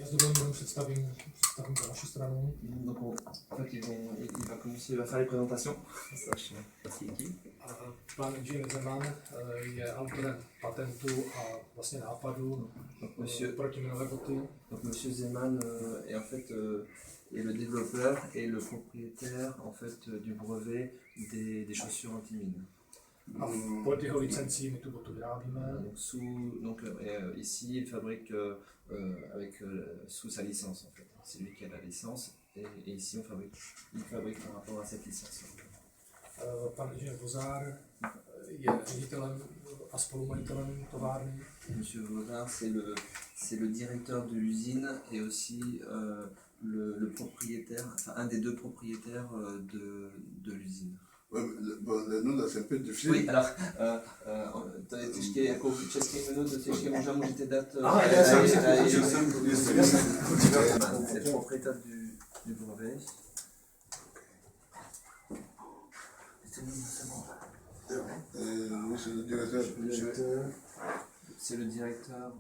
Já s dovolením představím za naši stranu. Donc en fait, il va commencer, il va faire les présentations. Pan inženýr Zeman je autorem patentu a vlastně nápadu proti minové boty. Donc Monsieur Zeman est en fait est le développeur et le propriétaire en fait du brevet des chaussures anti-mine. A pod jeho licencí my tu botu vyrábíme. Donc ici il fabrique sous sa licence en fait. C'est lui qui a la licence et ici il fabrique par rapport à cette licence. Pan inženýr Vozár je ředitelem a spolumajitelem továrny. Monsieur Vozár c'est le directeur de l'usine et aussi le propriétaire, enfin un des deux propriétaires de l'usine. Ouais, le nom là c'est un peu difficile. Oui, alors, jako český jméno do těžké možná můžete dát. C'est le propriétaire du brevet. C'est le directeur.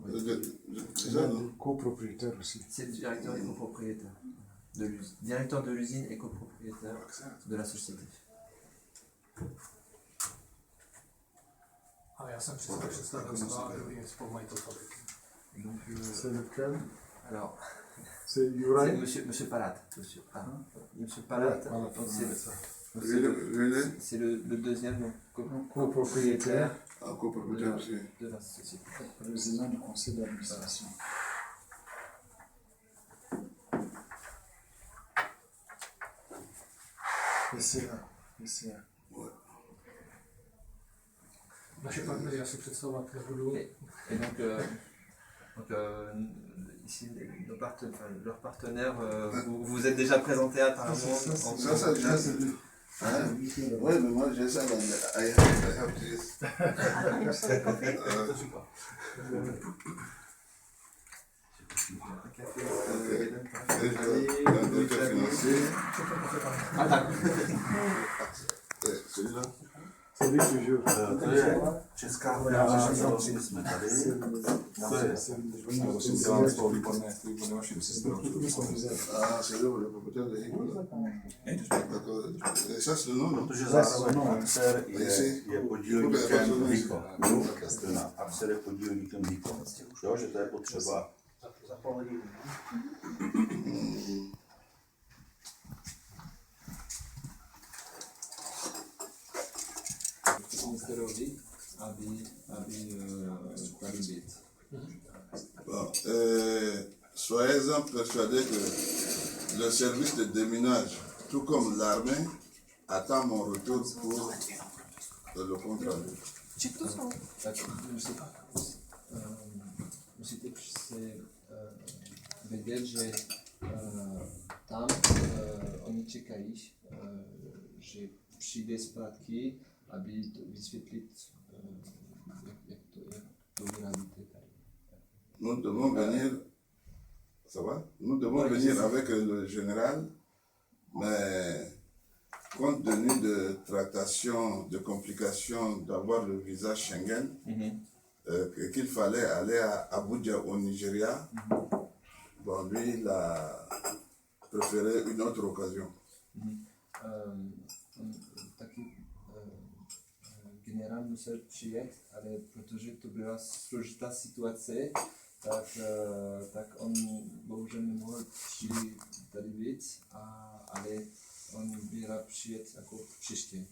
C'est ça, non? Copropriétaire aussi. C'est le directeur et copropriétaire de l'usine. Directeur de l'usine et copropriétaire de la société. A já jsem představil skládový spolumajitel fabriky. Donc, C'est lequel? alors, C'est Uri? Monsieur Palat. Monsieur Palat, donc c'est le deuxième donc, copropriétaire Copropriétaire aussi. de la société. Président du conseil d'administration. PCA. Naše partnery asi představovat nebudu. Et donc, ici, leurs partenaires, vous êtes déjà présentés apparemment. Ça, c'est lui. Ouais, mais moi j'ai ça dans le I have this. Celui-là. C'est lui toujours. To je česká organizace, jsme tady. Dělám z toho výborné vašim sestrou. Ah, c'est le propriétaire de Hikola. Et ça c'est le nom, non? Protože zároveň Axer je podílníkem Hiko. Axer je podílníkem Hiko. Jo, že to je potřeba. Ministerovi, aby tady být. Bon, soyez-en persuadés que le service de déminage, tout comme l'armée, attend mon retour pour le compte rendu. Tak musíte vědět, že tam oni čekají, že přijde zpátky, aby to vysvětlit, jak to vyrádíte tady. Nous devons venir, ça va? Nous devons venir avec le général, mais compte tenu de tractations, de complications d'avoir le visa Schengen, qu'il fallait aller à Abuja au Nigeria, bon, lui, il a préféré une autre occasion. Taky generál musel přijet, ale protože to byla složitá situace, tak on bohužel nemohl přijít tady víc, ale on by rád přijet jako příště.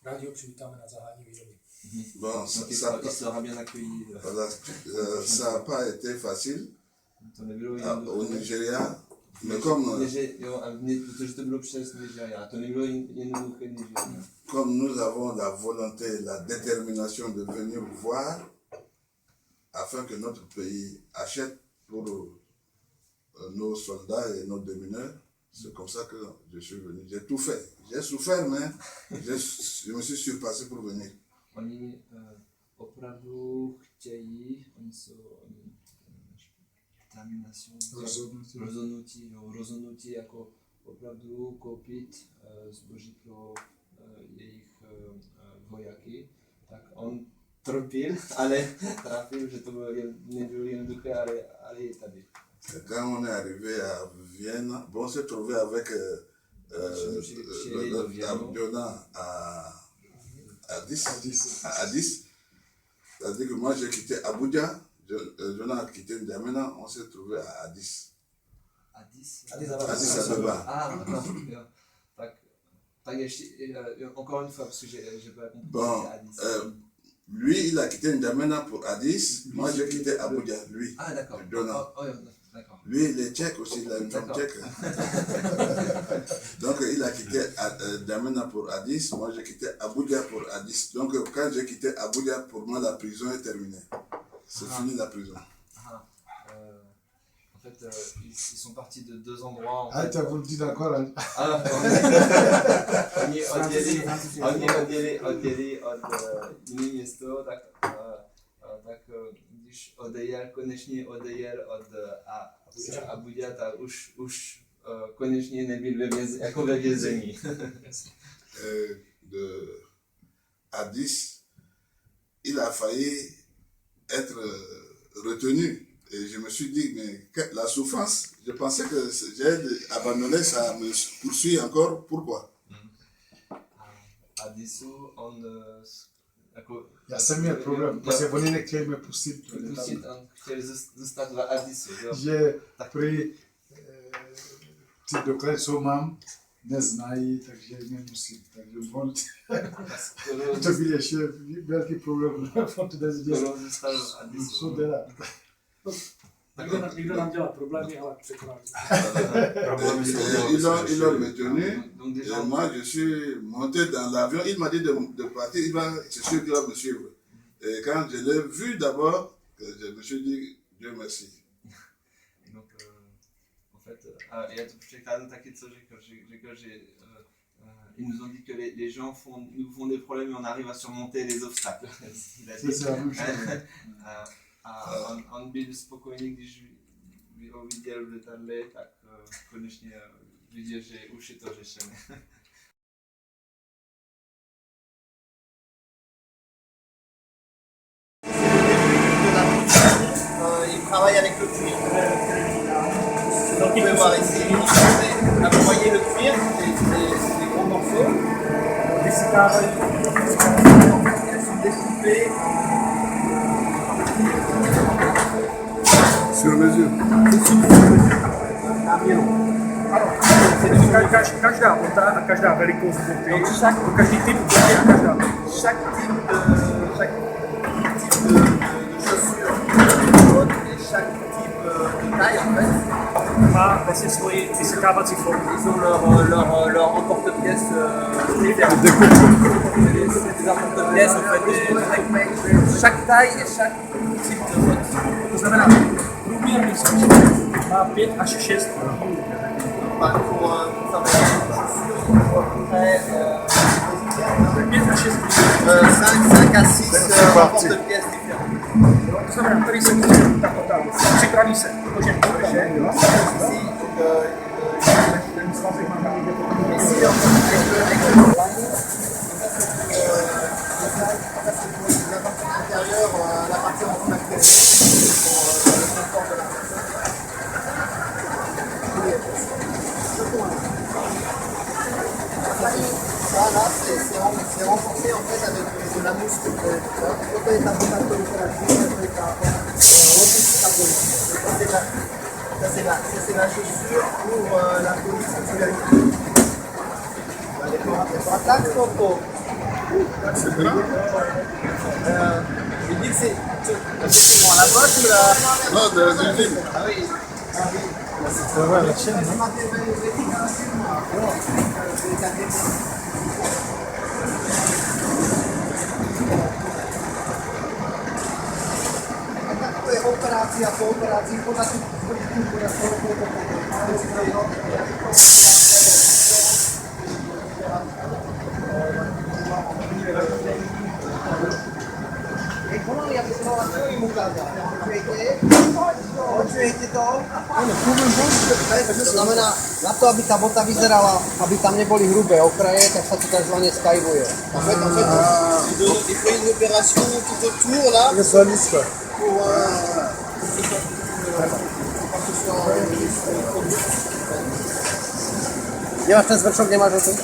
Rádi ho přivítáme na zahájení výroby. Bon, ça n'a pas été facile au Nigeria, mais comme nous avons la volonté, la détermination de venir voir, afin que notre pays achète pour nos soldats et nos démineurs, c'est comme ça que je suis venu. J'ai tout fait. J'ai souffert, mais je me suis surpassé pour venir. Oni opravdu chtějí, oni rozhodnutí jako opravdu koupit zboží pro jejich vojáky, tak on trpěl, ale trafil, že to bylo nebylo jednoduché, ale je tady. Quand on est arrivé à Vienne, bon, on s'est trouvé avec Jonah à Addis. C'est-à-dire que moi j'ai quitté Abuja, Jonah a quitté N'Djamena, on s'est trouvé à Addis. Addis Abeba. Ah, d'accord. Encore une fois, parce que j'ai pas compris. Bon, Addis. lui, il a quitté N'Djamena pour Addis, moi j'ai quitté Abuja, lui. Ah, d'accord. Jonah. D'accord. Lui, il est tchèque aussi, il a une femme tchèque. Donc, il a quitté N'Djamena pour Addis, moi j'ai quitté Abuja pour Addis. Donc, quand j'ai quitté Abuja, pour moi, la prison est terminée. C'est fini la prison. En fait, ils sont partis de deux endroits. Ah, tu as voulu dire encore là. Odjeli od jiného města, tak když konečně odejel od Abuja, tak už konečně nebyl ve vězení. De Addis, il a failli être retenu. Et je me suis dit, mais la souffrance, je pensais que j'ai abandonné, ça me poursuit encore. Pourquoi? Addisu, Il y a 5000 problèmes, parce que oni nechtějí mě pustit. on chtěl zůstat v Addisu. Že prý ty doklady, co mám, neznají, takže nemusím. Takže on, to byl ještě velký problém. Jsou teda. Někdo nám dělá problémy, ale překonáme. Ils l'ont retenu. Et moi, je suis monté dans l'avion. Il m'a dit de partir. C'est sûr qu'il va me suivre. Et quand je l'ai vu d'abord, je me suis dit, Dieu merci. Donc, en fait, já to překládám taky, co řekl, že ils nous ont dit que les gens nous font des problèmes et on arrive à surmonter les obstacles. On byl spokojený, když ho viděl v letadle, tak konečně viděl, že už je to řešené. Il travaille avec le cuir. Donc vous pouvez voir ici, là, vous voyez le cuir, c'est des gros morceaux. Elles sont découpées Sur mesure. Každá bota a každá velikost boty, každý typ boty a každá. chaque type de chaussure et chaque type de taille en fait. Má vlastně svoji vysekávací formu. Ils ont leur emporte-pièce différent. C'est des emporte-pièces en fait. Chaque taille et chaque type de botte. To znamená, průměrný smysl má 5 až 6 Pour fabriquer une chaussure, il faut à peu près 5 à 6 emporte-pièces différents. To znamená, tady se ta bota připraví se vložen do drže. Ten svazek má tam někde pod Ici, en fait, avec le lining, la partie intérieure, la partie en matériel pour le confort de la personne. Ça là, c'est renforcé en fait avec de la mousse. Quand on est à potato, ça c'est la chaussure pour la police sécurité. Attaque photo. Il dit que c'est bon, la botte ou la... Non, de la usine. Ah oui. C'est vrai, la chaîne, non? Operaci a po operaci podle To znamená, na to, aby ta bota vyzerala, aby tam neboli hrubé okraje, tak sa to takzvané skivuje. En fait, il faut une opération tout autour là. Pour Nie masz ten swetrzok, nie masz o tym?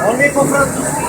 On mi po francusku.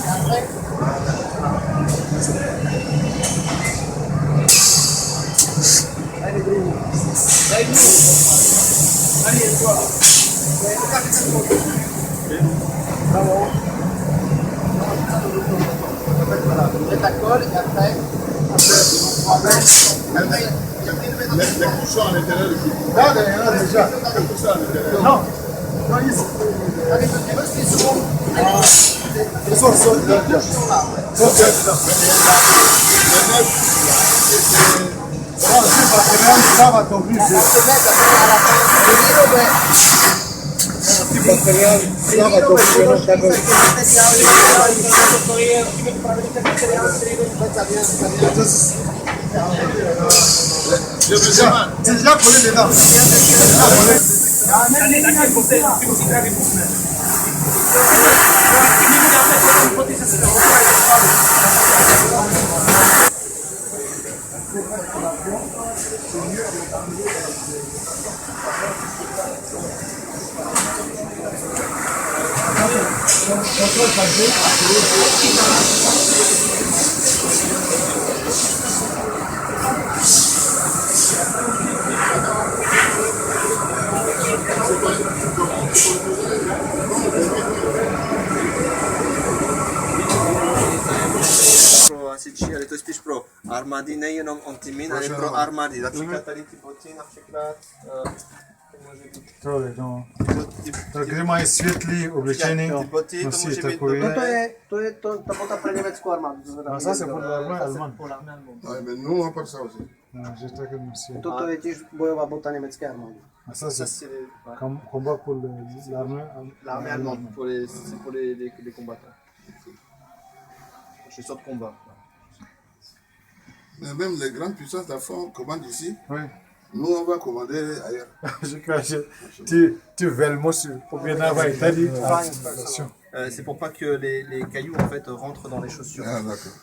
Après. la colle et après, Les couchons à l'intérieur du couple. Là, il y en a déjà. Les couchons à l'intérieur. Non. Non, ici. Ils sont là. Ça va t'obliger. Ça va t'obliger. J'ai déjà collé dedans. Asici, ale to je spíš pro armády, nejenom Ontimin, ale pro armády. Například tady ty boty, například. To je, no. Takže mají světlý oblečení, Ty boty, to nosí může být takový. dobré. To je ta bota pro německou armádu. A zase podle armády Alman. Ouais, mais nous, on porte ça aussi. No, že také nosí. Toto je těž bojová bota německé armády. A Ça, zase c'est les- combat pour l'armée. l'armée allemande, c'est pour les combattants. Je suis sur de combat. Mais même les grandes puissances d'affaires commandent ici. Oui. Nous, on va commander ailleurs. Je cache. Tu velmos ou bien avant Italie. C'est pour pas que les cailloux en fait rentrent dans les chaussures. Ah, d'accord.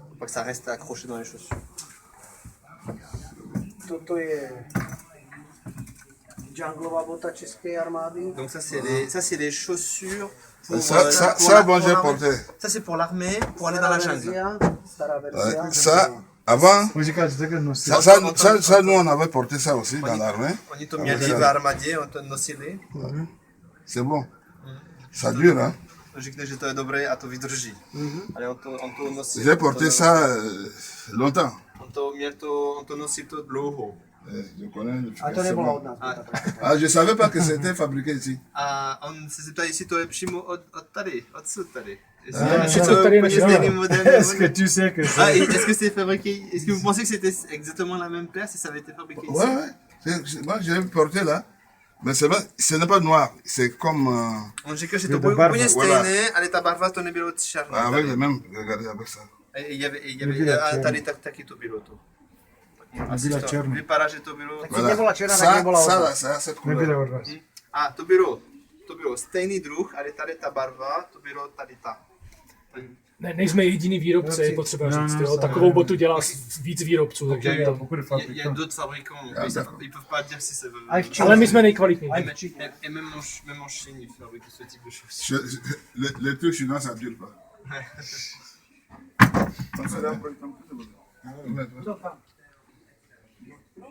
Pour pas que ça reste accroché dans les chaussures. Toto je junglová bota české armády. Donc ça c'est les chaussures pour, Ça, bon, j'ai porté. Ça c'est pour l'armée pour aller dans la jungle. Stará verzia. Ouais, ça, avant, Oui, je cache také nosí. ça, nous, on avait porté ça aussi dans l'armée. Oni to měli v armádě, on to nosili. C'est bon. Ça dure, hein. Řekne, že to je dobré a to vydrží. Ale on to nosil. J'ai porté ça longtemps. On to nosil to dlouho. Je connais le A to nebylo od nás. Ah, je savais pas que c'était fabriqué ici. A on se zeptal, jestli to je přímo od tady, odsud tady. Est-ce que tu sais que Ah, c'est... est-ce que c'est fabriqué? Est-ce que vous pensez que c'était exactement la même paire si ça avait été fabriqué ici? Ouais. Moi, j'ai porté là. Mais c'est vrai, ce n'est pas noir. C'est comme... On říká, že Je to to bude barva. úplně stejné, ale ta barva to nebylo černé. avec le même... Regardez, avec ça. A tady taky to bylo to. Asi Nebyla to černá. vypadá, že to bylo... Keď nebola černá, tak nebola od nás. Ça, cette couleur. Nebyla od vás. A to bylo stejný druh, ale tady ta barva, to bylo tady ta. Ne, nejsme jediný výrobce, je potřeba říct. Jo. Takovou botu dělá víc výrobců. Takže to... Il y a d'autres fabricants, mais ils peuvent pas dire si ça veut... A i v Číně. Ale my jsme nejkvalitnější. Et même en Chine, ils fabriquent ce type de choses. Les trucs chinois, ça ne dure pas.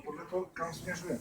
Podle toho, kam směřuje.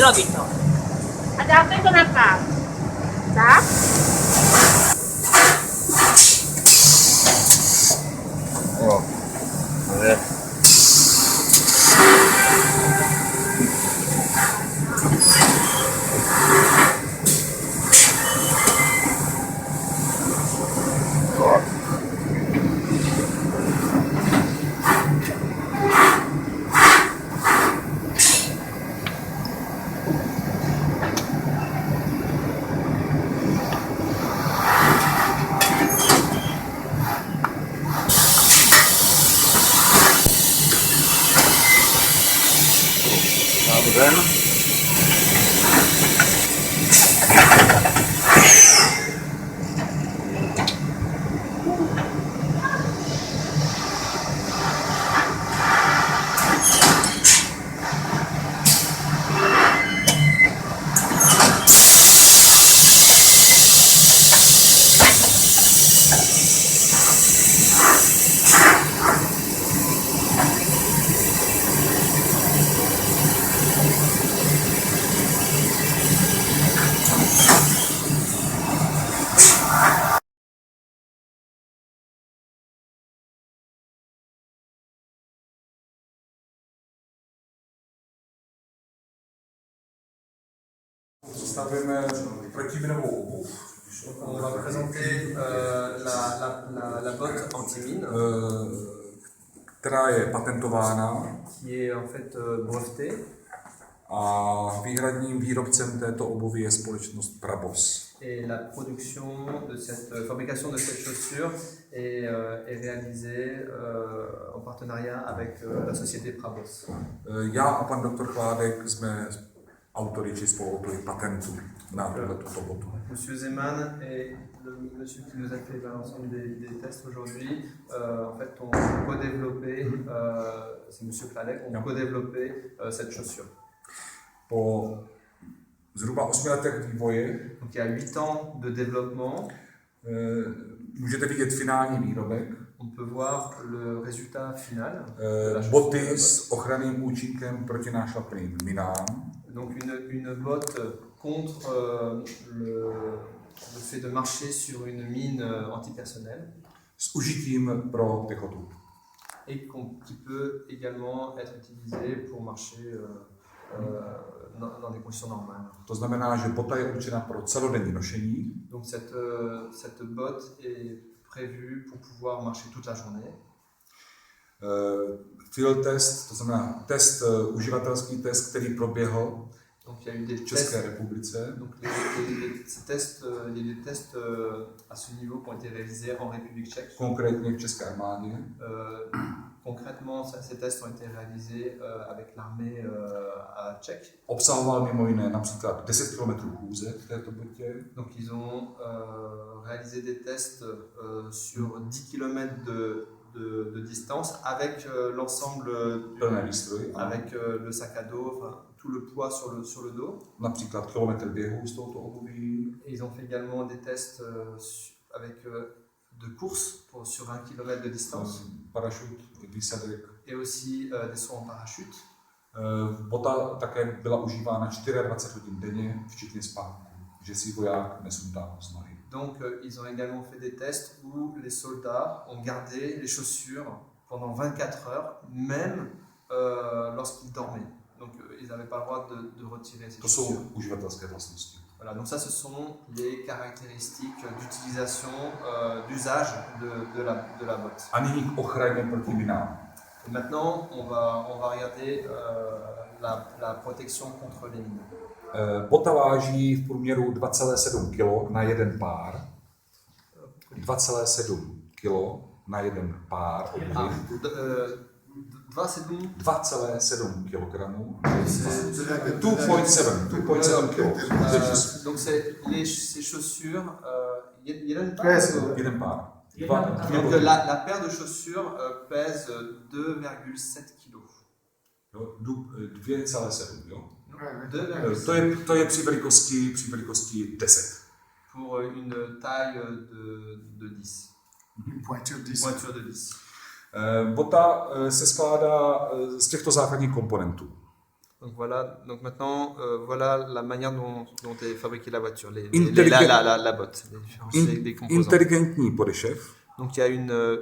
Robito. Adesso ito na ka. Tak? Představíme protiminovou obuv. On va présenter la botte anti-mine která je patentována qui est en fait brevetée. A výhradním výrobcem této obuvy je společnost Brabos. Et la production de cette fabrication de cette chaussure est est réalisé en partenariat avec la société Prabos. Já a pan doktor Chládek jsme autory či spoluautory patentů na tuto botu. Monsieur Zeman et le monsieur qui nous a fait l'ensemble des tests aujourd'hui, en fait, ont co-développé, c'est monsieur Chládek, ont co-développé cette chaussure. Po zhruba 8 letech vývoje Donc il y a 8 ans de développement. můžete vidět finální výrobek. On peut voir le résultat final. Boty s ochranným účinkem proti nášlapným minám. Donc une botte contre le fait de marcher sur une mine antipersonnelle. S užitím pro pěchotu. Et qui peut également être utilisé pour marcher dans des conditions normales. To znamená, že bota je určena pro celodenní nošení. Donc cette botte est prévue pour pouvoir marcher toute la journée. Field test, to znamená uživatelský test, který proběhl v České republice. Donc ces tests, il y a des tests à ce niveau qui ont été réalisés en République tchèque. Konkrétně v České armádě. Concrètement, ces tests ont été réalisés avec l'armée tchèque. Obsahoval mimo jiné například 10 km chůze v této botě. Donc ils ont réalisé des tests sur 10 km de distance avec l'ensemble, avec le sac à dos, enfin, tout le poids sur le dos. Například kilometr běhu s touto obuví. Et ils ont fait également des tests avec de course sur 1 km de distance. Parašut, výsadek. Et aussi des sauts en parachute. Bota také byla užívána 24 hodin denně, včetně spánku, že si voják nesundával z nohy. Donc ils ont également fait des tests où les soldats ont gardé les chaussures pendant 24 heures, même lorsqu'ils dormaient. Donc ils n'avaient pas le droit de retirer ces chaussures. To jsou uživatelské vlastnosti. Voilà, donc ça ce sont les caractéristiques d'utilisation, d'usage de la botte. A nyní k ochraně proti minám. Maintenant, on va regarder la protection contre les mines. Bota váží v průměru 2,7 kg na jeden pár. 2,7 kg na jeden pár obuvi. 2,7 kg. 2,7 kg. Donc ces chaussures, jeden pár. Donc la paire de chaussures pèse 2,7 kg. 2,7, jo? 2,7. To je při velikosti 10. Pour une taille de 10. Une pointure 10. Pointure de 10. Bota se skládá z těchto základních komponentů. Donc voilà, donc maintenant voilà la manière dont est fabriquée la voiture, la botte, les composants. Inteligentní podešev. Donc il y a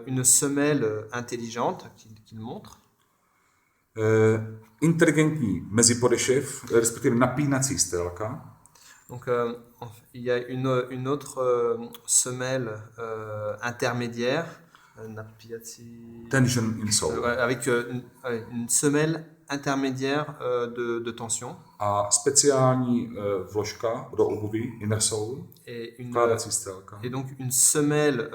une semelle intelligente qui le montre. Inteligentní mezipodešev, respektive napínací stélka. Donc il y a une autre semelle intermédiaire, tension insole. Avec une semelle intermédiaire de tension. A speciální vložka do obuví, inner sole, vkládací stélka. Et donc une semelle,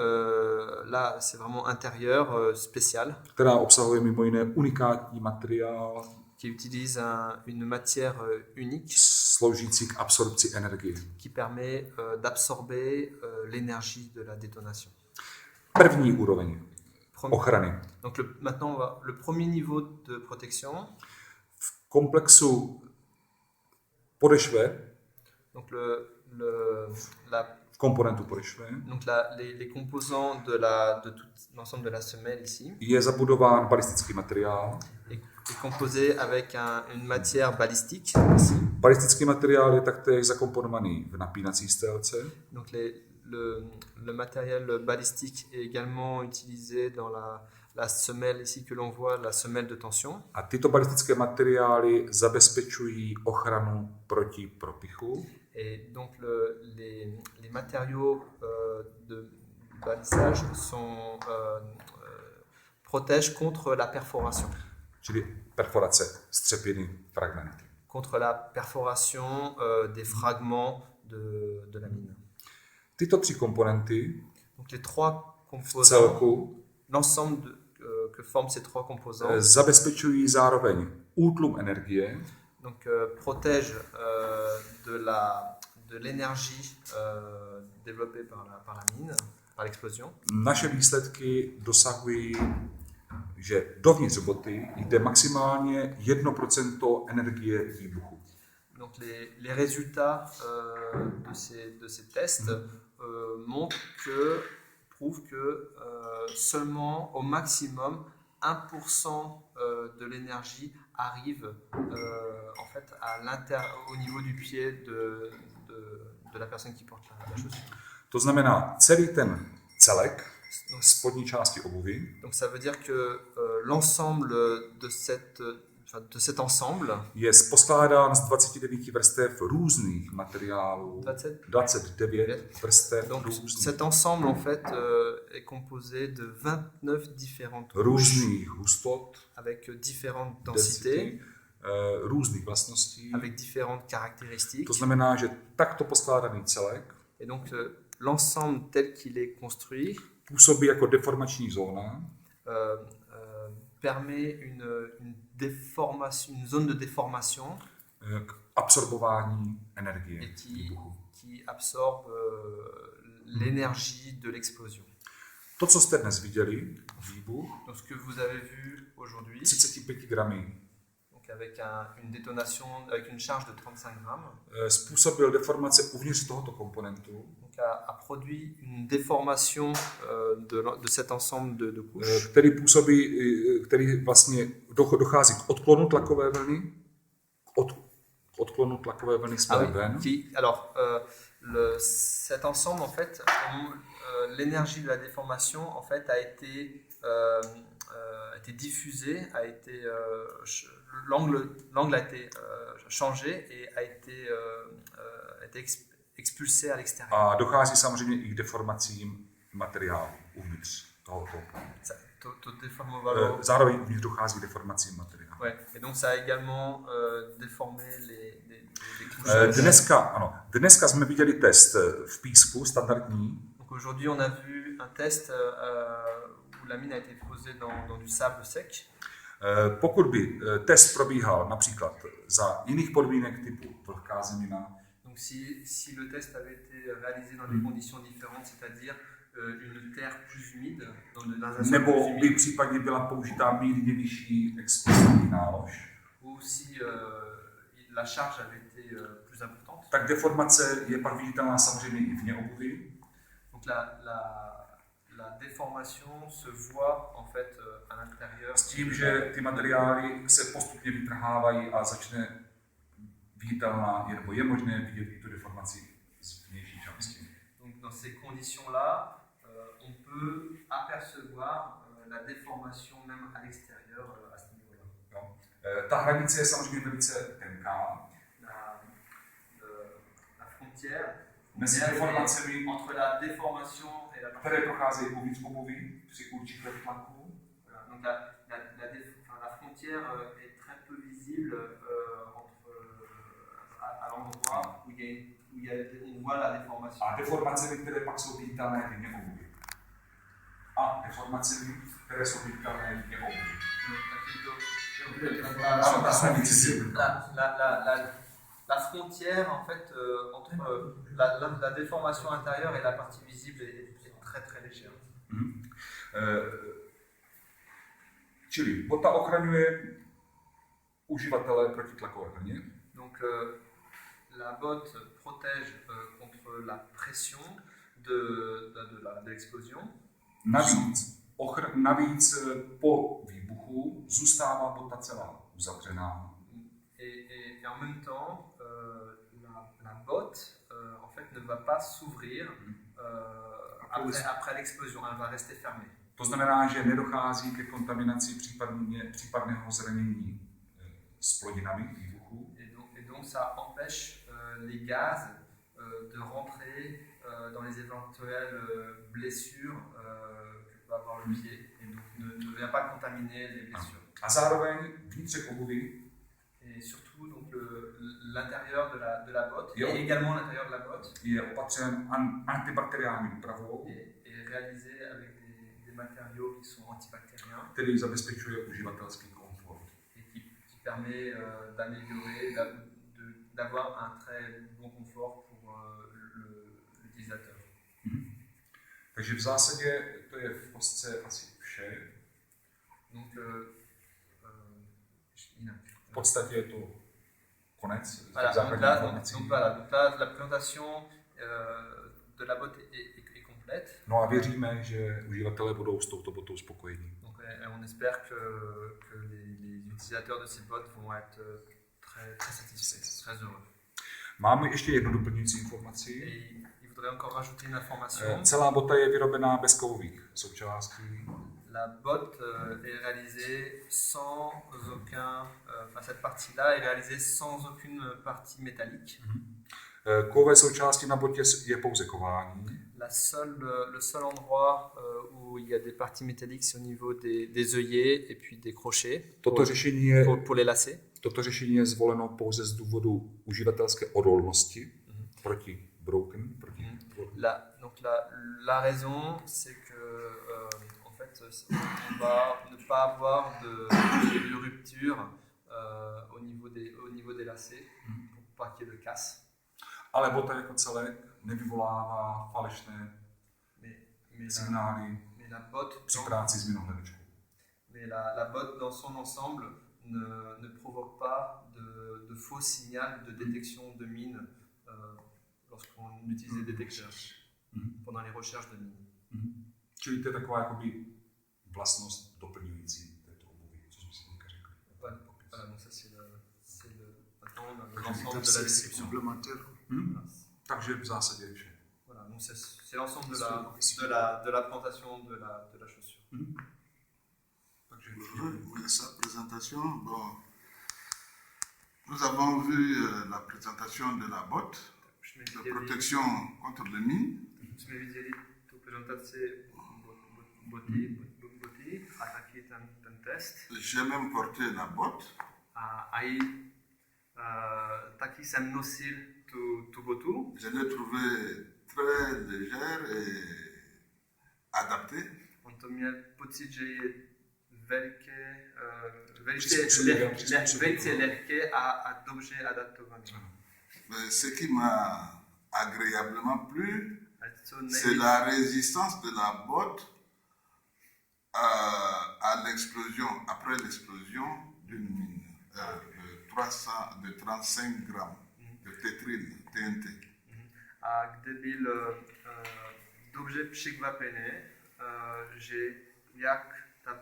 là c'est vraiment intérieure, spéciale. Která obsahuje mimo jiné unikátní materiál, qui utilise une matière unique sloužící k absorpci energie. Qui permet d'absorber l'énergie de la détonation. První úroveň ochrany. Donc maintenant le premier niveau de protection. V komplexu podešve. Donc komponentu podešve. Donc les composants de tout l'ensemble de la semelle ici. Je zabudován balistický materiál. Est composé avec une matière balistique ici. Balistický materiál je taktéž zakomponovaný v napínací stélce. Donc le matériel balistique est également utilisé dans la semelle ici que l'on voit, la semelle de tension. A tyto balistické materiály zabezpečují ochranu proti propichu. Et donc les matériaux de balissage protègent contre la perforation. Čili perforace, střepiny, fragmenty. Contre la perforation des fragments de la mine. Tyto tři komponenty donc les trois composants celku l'ensemble que forment ces trois composants. Zabezpečují zároveň útlum energie, Donc protège de l'énergie développée par la mine, par l'explosion. naše výsledky dosahují, že dovnitř boty jde maximálně 1% energie výbuchu. Donc les résultats de ces tests prouvent que seulement au maximum 1% de l'énergie arrive en fait au niveau du pied de la personne qui porte la chaussure. To znamená, celý ten celek spodní části obuvy Donc ça veut dire que l'ensemble de cet ensemble je poskládán z 29 vrstev různých materiálů. 29 vrstev Donc různých. cet ensemble en fait est composé de 29 différentes Různých hustot, avec différentes densités, různých vlastností. avec différentes caractéristiques. To znamená, že takto poskládaný celek Et donc l'ensemble tel qu'il est construit působí jako deformační zóna, permet une zone de déformation k absorbování energie. et qui absorbe l'énergie de l'explosion. To, co jste dnes viděli, výbuch, Donc ce que vous avez vu aujourd'hui, 35 gramy, donc avec une détonation, avec une charge de 35 grammes, způsobil deformace uvnitř tohoto komponentu, donc a produit une déformation de cet ensemble de couches, který vlastně dochází k odklonu tlakové vlny, odklonu tlakové vlny směrem ven. Cet ensemble, en fait, l'énergie de la déformation, en fait, a été diffusée, l'angle a été changé et a été expulsé à l'extérieur. A dochází samozřejmě i k deformacím materiálu uvnitř tohoto. Zároveň uvnitř dochází k deformacím materiálu. Ouais. Et donc ça a également déformé les couches. Dneska jsme viděli test v písku standardní. Donc aujourd'hui on a vu un test où la mine a été posée dans du sable sec. Pokud by test probíhal například za jiných podmínek typu vlhká zemina, donc si le test avait été réalisé dans des conditions différentes, c'est-à-dire une terre plus humide, dans un sol nebo plus by humide, případně byla použitá mírně vyšší explozivní nálož, ou si la charge avait été plus importante. tak deformace je pak viditelná samozřejmě i vně obuvy. Donc la déformation se voit en fait à l'intérieur. S tím, že ty materiály se postupně vytrhávají a začne viditelná, nebo je možné vidět i tu deformaci z vnější části. Donc dans ces conditions-là, on peut apercevoir la déformation même à l'extérieur à ce niveau-là. Ta hranice je samozřejmě velice tenká. La frontière Mezi deformacemi, entre la déformation et la které procházejí uvnitř obuvy při určitém tlaku. Donc la frontière est très peu visible à l'endroit où on voit la déformation. A deformacemi, které pak jsou viditelné vně obuvy. A deformacemi, které jsou viditelné vně obuvy. La frontière en fait entre la déformation intérieure et la partie visible est très très légère. Čili bota ochraňuje uživatele proti tlakové vlně. Donc la botte protège contre la pression de l'explosion. Navíc po výbuchu zůstává bota celá uzavřená. Et en même temps, la botte en fait ne va pas s'ouvrir après l'explosion, elle va rester fermée. To znamená, že nedochází ke kontaminaci případného zranění s plodinami výbuchu. Et donc ça empêche les gaz de rentrer dans les éventuelles blessures que peut avoir le pied, et donc ne vient pas contaminer les blessures. A zároveň vnitřek obuvy et surtout donc l'intérieur de la botte et également l'intérieur de la botte je opatřen antibakteriální úpravou et réalisé avec des matériaux qui sont antibactériens. Který zabezpečuje uživatelský komfort. Et qui permet d'améliorer, d'avoir un très bon confort pour l'utilisateur. Takže v zásadě to je v kostce asi vše. Donc, v podstatě je to konec. Voilà, donc là, la présentation de la botte est complète. No a věříme, že uživatelé budou s touto botou spokojení. Donc, on espère que les utilisateurs de ces bottes vont être très satisfaits, très heureux. Máme ještě jednu doplňující informaci. Il faudrait encore rajouter une information. Celá bota je vyrobená bez kovových součástí. La botte est réalisée sans aucun, cette partie-là est réalisée sans aucune partie métallique. Kovové součásti na botě je pouze kování. Le seul endroit où il y a des parties métalliques, c'est au niveau des œillets et puis des crochets pour les lacets. Toto řešení je zvoleno pouze z důvodu uživatelské odolnosti proti broken. La raison, c'est que en fait, on va ne pas avoir de rupture au niveau des lacets pour pas qu'il y ait de casse. Ale bota jako celek nevyvolává falešné signály při práci s minohledačkou. Mais la botte dans son ensemble ne provoque pas de faux signal de détection de mine lorsqu'on utilise les détecteurs pendant les recherches de mines. Čili to je taková jakoby vlastnost doplňující této obuvy, co jsme si teďka řekli. Voilà, donc ça c'est l'ensemble de la description. Takže v zásadě je vše. Voilà, donc c'est l'ensemble de la présentation de la chaussure. Sa présentation, bon, nous avons vu la présentation de la botte, de protection contre les mines. Jsme viděli tu prezentaci boty a taky ten test. J'ai même porté la botte. A taky jsem nosil tu botu. Je l'ai trouvée très légère et adaptée. On to měl pocit, že je velice lehké a dobře adaptované. Ce qui m'a agréablement plu, c'est la résistance de la botte à l'explosion, après l'explosion d'une mine de 35 grammes de tétrine, TNT. A kde byl dobře překvapený, že jak ta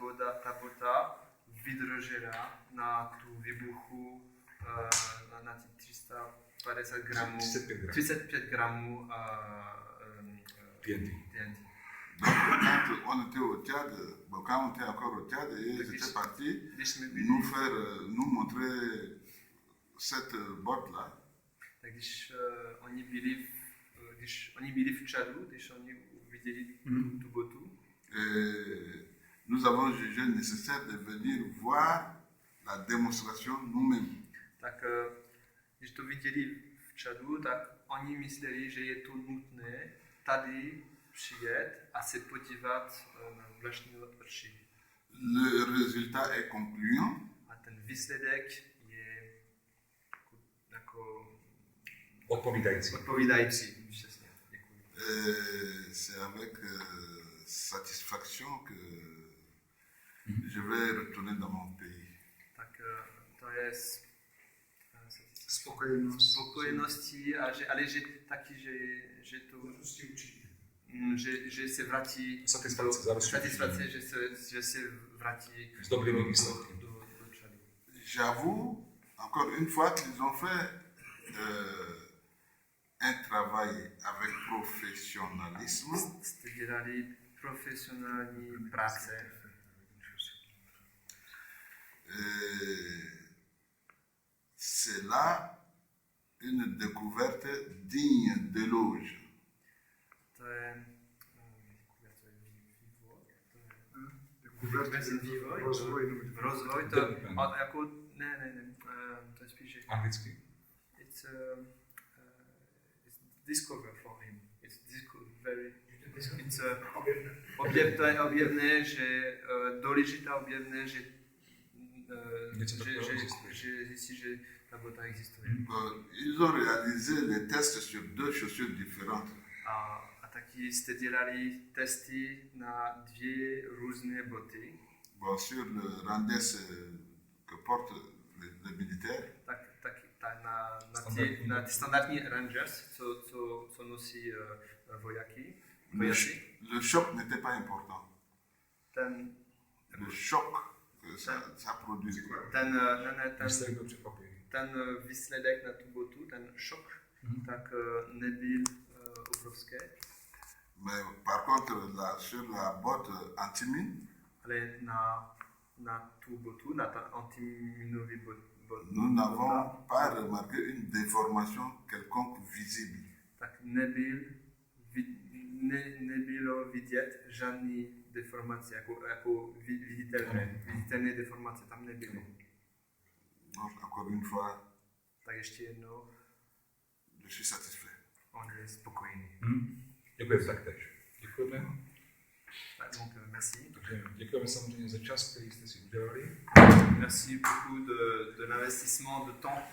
bota vydržela na tu výbuchu na těch 350 gramů, 35 gramů TNT. Donc, quand on était au Tchad, quand on était encore au Tchad, et j'étais parti nous montrer cette botte-là. Tak když oni byli v Čadu, když oni viděli tu botu, nous avons jugé nécessaire de venir voir la démonstration nous-mêmes. Tak když to viděli v Čadu, tak oni mysleli, že je to nutné tady přijet a se podívat na vlastní oči. Le résultat est concluant. A ten výsledek je jako odpovídající. Přesně. Děkuji. C'est avec satisfaction que je vais retourner dans mon pays. Tak to je spokojeností, ale že taky, že to že se vrátí satisfakce, že se vrátí s dobrými výsledky. J'avoue, encore une fois, qu'ils ont fait un travail avec professionnalisme. Jste dělali profesionální práce. C'est là une découverte digne d'éloge. To je rozvoj, to jako ne, to je spíš anglicky. It's discover for him. It's very Vesnice objevné, že důležitá objevné, že ici, že ta bota existuje. Ils ont réalisé les tests sur 2 chaussures différentes. A taky jste dělali testy na 2 různé boty. Bon, sur le randes que portent les militaires. Na ty standardní Rangers, co nosí vojáky. Le choc n'était pas important. Le choc que ça produit. Ten výsledek na tu botu, ten šok, tak nebyl obrovský. Mais par contre, sur la botte antimine, ale na tu botu, na ta antiminový bot, nous n'avons pas remarqué une déformation quelconque visible. Tak nebylo vidět žádný deformace, jako viditelné deformace tam nebylo. Donc, encore une fois, tak ještě jednou, je suis satisfait. On je spokojený. Děkujeme taktéž. Děkujeme. Tak, donc, merci. Děkujeme samozřejmě za čas, který jste si udělali. Merci beaucoup de l'investissement de temps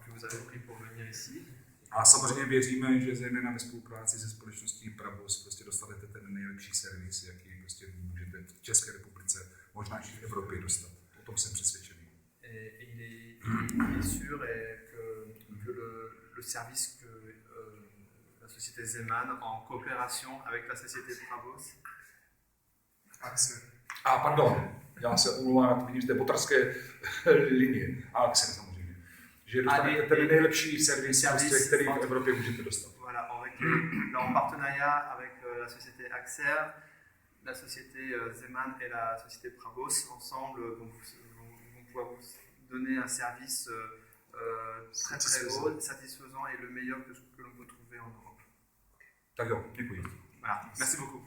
que vous avez pris pour venir ici. A samozřejmě věříme, že zejména ve spolupráci se společností Prabos prostě dostanete ten nejlepší servis, jaký prostě můžete v České republice, možná i v Evropě dostat. O tom jsem přesvědčený. Il est sûr que le service que la société Zeman, en coopération avec la société Prabos, Pardon, já se omlouvám, vidím z té botarské linie, Axel samozřejmě. Že dostanete ten nejlepší servis, který v Evropě můžete dostat. Voilà, en partenariat avec la société Axer, la société Zeman et la société Prabos, ensemble, vont pouvoir vous donner un service très très haut, satisfaisant et le meilleur que l'on peut trouver en Europe. Tak jo, děkuji. Voilà, merci beaucoup.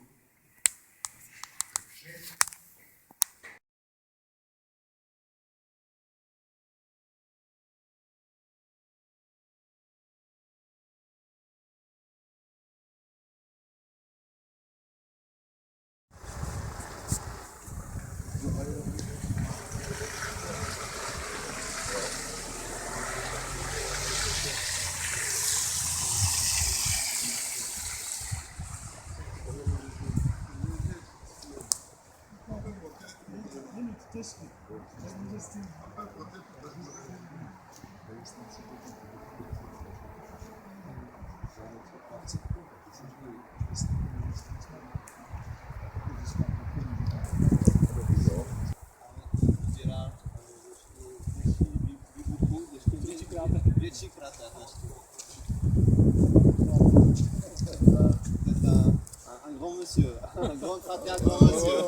Un grand monsieur, un grand cratère, un grand monsieur.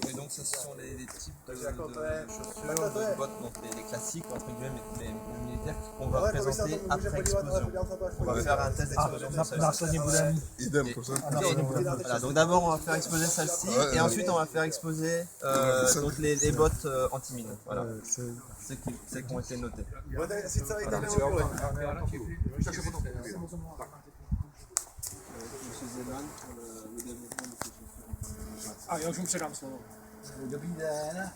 Et donc ce sont les types de chaussures, de bottes, donc les classiques entre guillemets, mais militaires qu'on va présenter après explosion. On va faire un test d'explosion de celle-ci. Idem pour ça. Voilà, donc d'abord on va faire exploser celle-ci et ensuite on va faire exploser donc les bottes anti-mines. Voilà, celles qui ont été notées. Monsieur Zeman pour le développement de ces chaussures. A já už mu předám slovo. Dobrý den.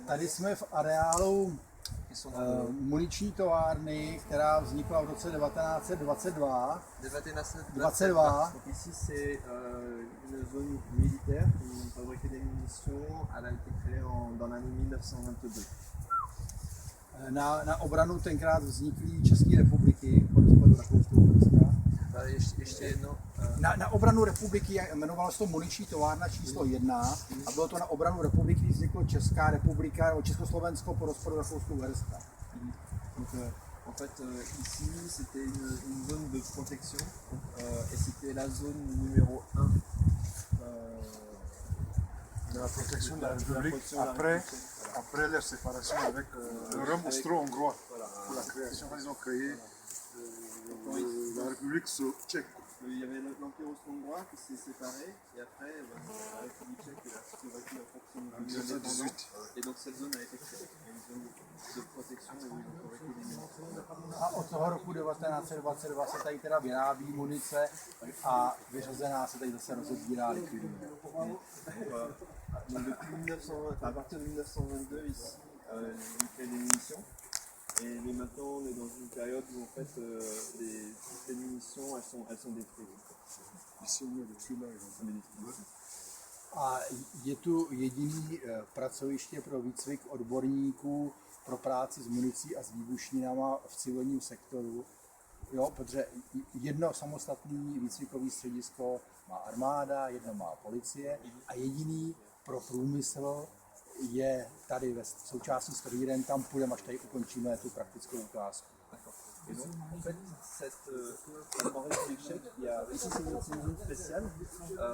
Tady jsme v areálu muniční továrny, která vznikla v roce 1922. Donc ici c'est une zone militaire qui fabriquait des munitions. Elle a été créée dans l'année 1922. Na obranu tenkrát vzniklý České republiky po rozpadu Rakouska-Uherska. Ještě jedno. Na obranu republiky jmenovalo se to muniční továrna číslo 1 a bylo to na obranu republiky, kdy vzniklo Česká republika nebo Československo po rozpadu Rakouska-Uherska. En fait, ici c'était une zone de protection et c'était la zone numéro 1 de la protection de la République après la séparation avec le Rome austro-hongrois pour la création. Ils ont créé la République tchèque. Il y avait l'Empire austro-hongrois qui s'est séparé, et après, la République tchèque et la Slovaquie en fait sont devenus indépendants. Et donc cette zone a été créée, une zone de protection où ils ont fabriqué des munitions. A od toho roku 1922 se tady teda vyrábí munice a vyřazená se tady zase rozebírá likviduje. Donc depuis 1920, à partir de 1922, ici, ils créent des munitions. Mais maintenant, on est dans une période où en fait, les munitions, elles sont détruites. Ici, on est dessus là, A je tu jediný pracoviště pro výcvik odborníků pro práci s municí a s výbušninama v civilním sektoru. Jo, protože jedno samostatné výcvikové středisko má armáda, jedno má policie a jediný pro průmysl je tady ve součástí strojíren, tam půjdeme, až tady ukončíme tu praktickou ukázku. Et donc, en fait, en République tchèque, ici c'est une zone spéciale,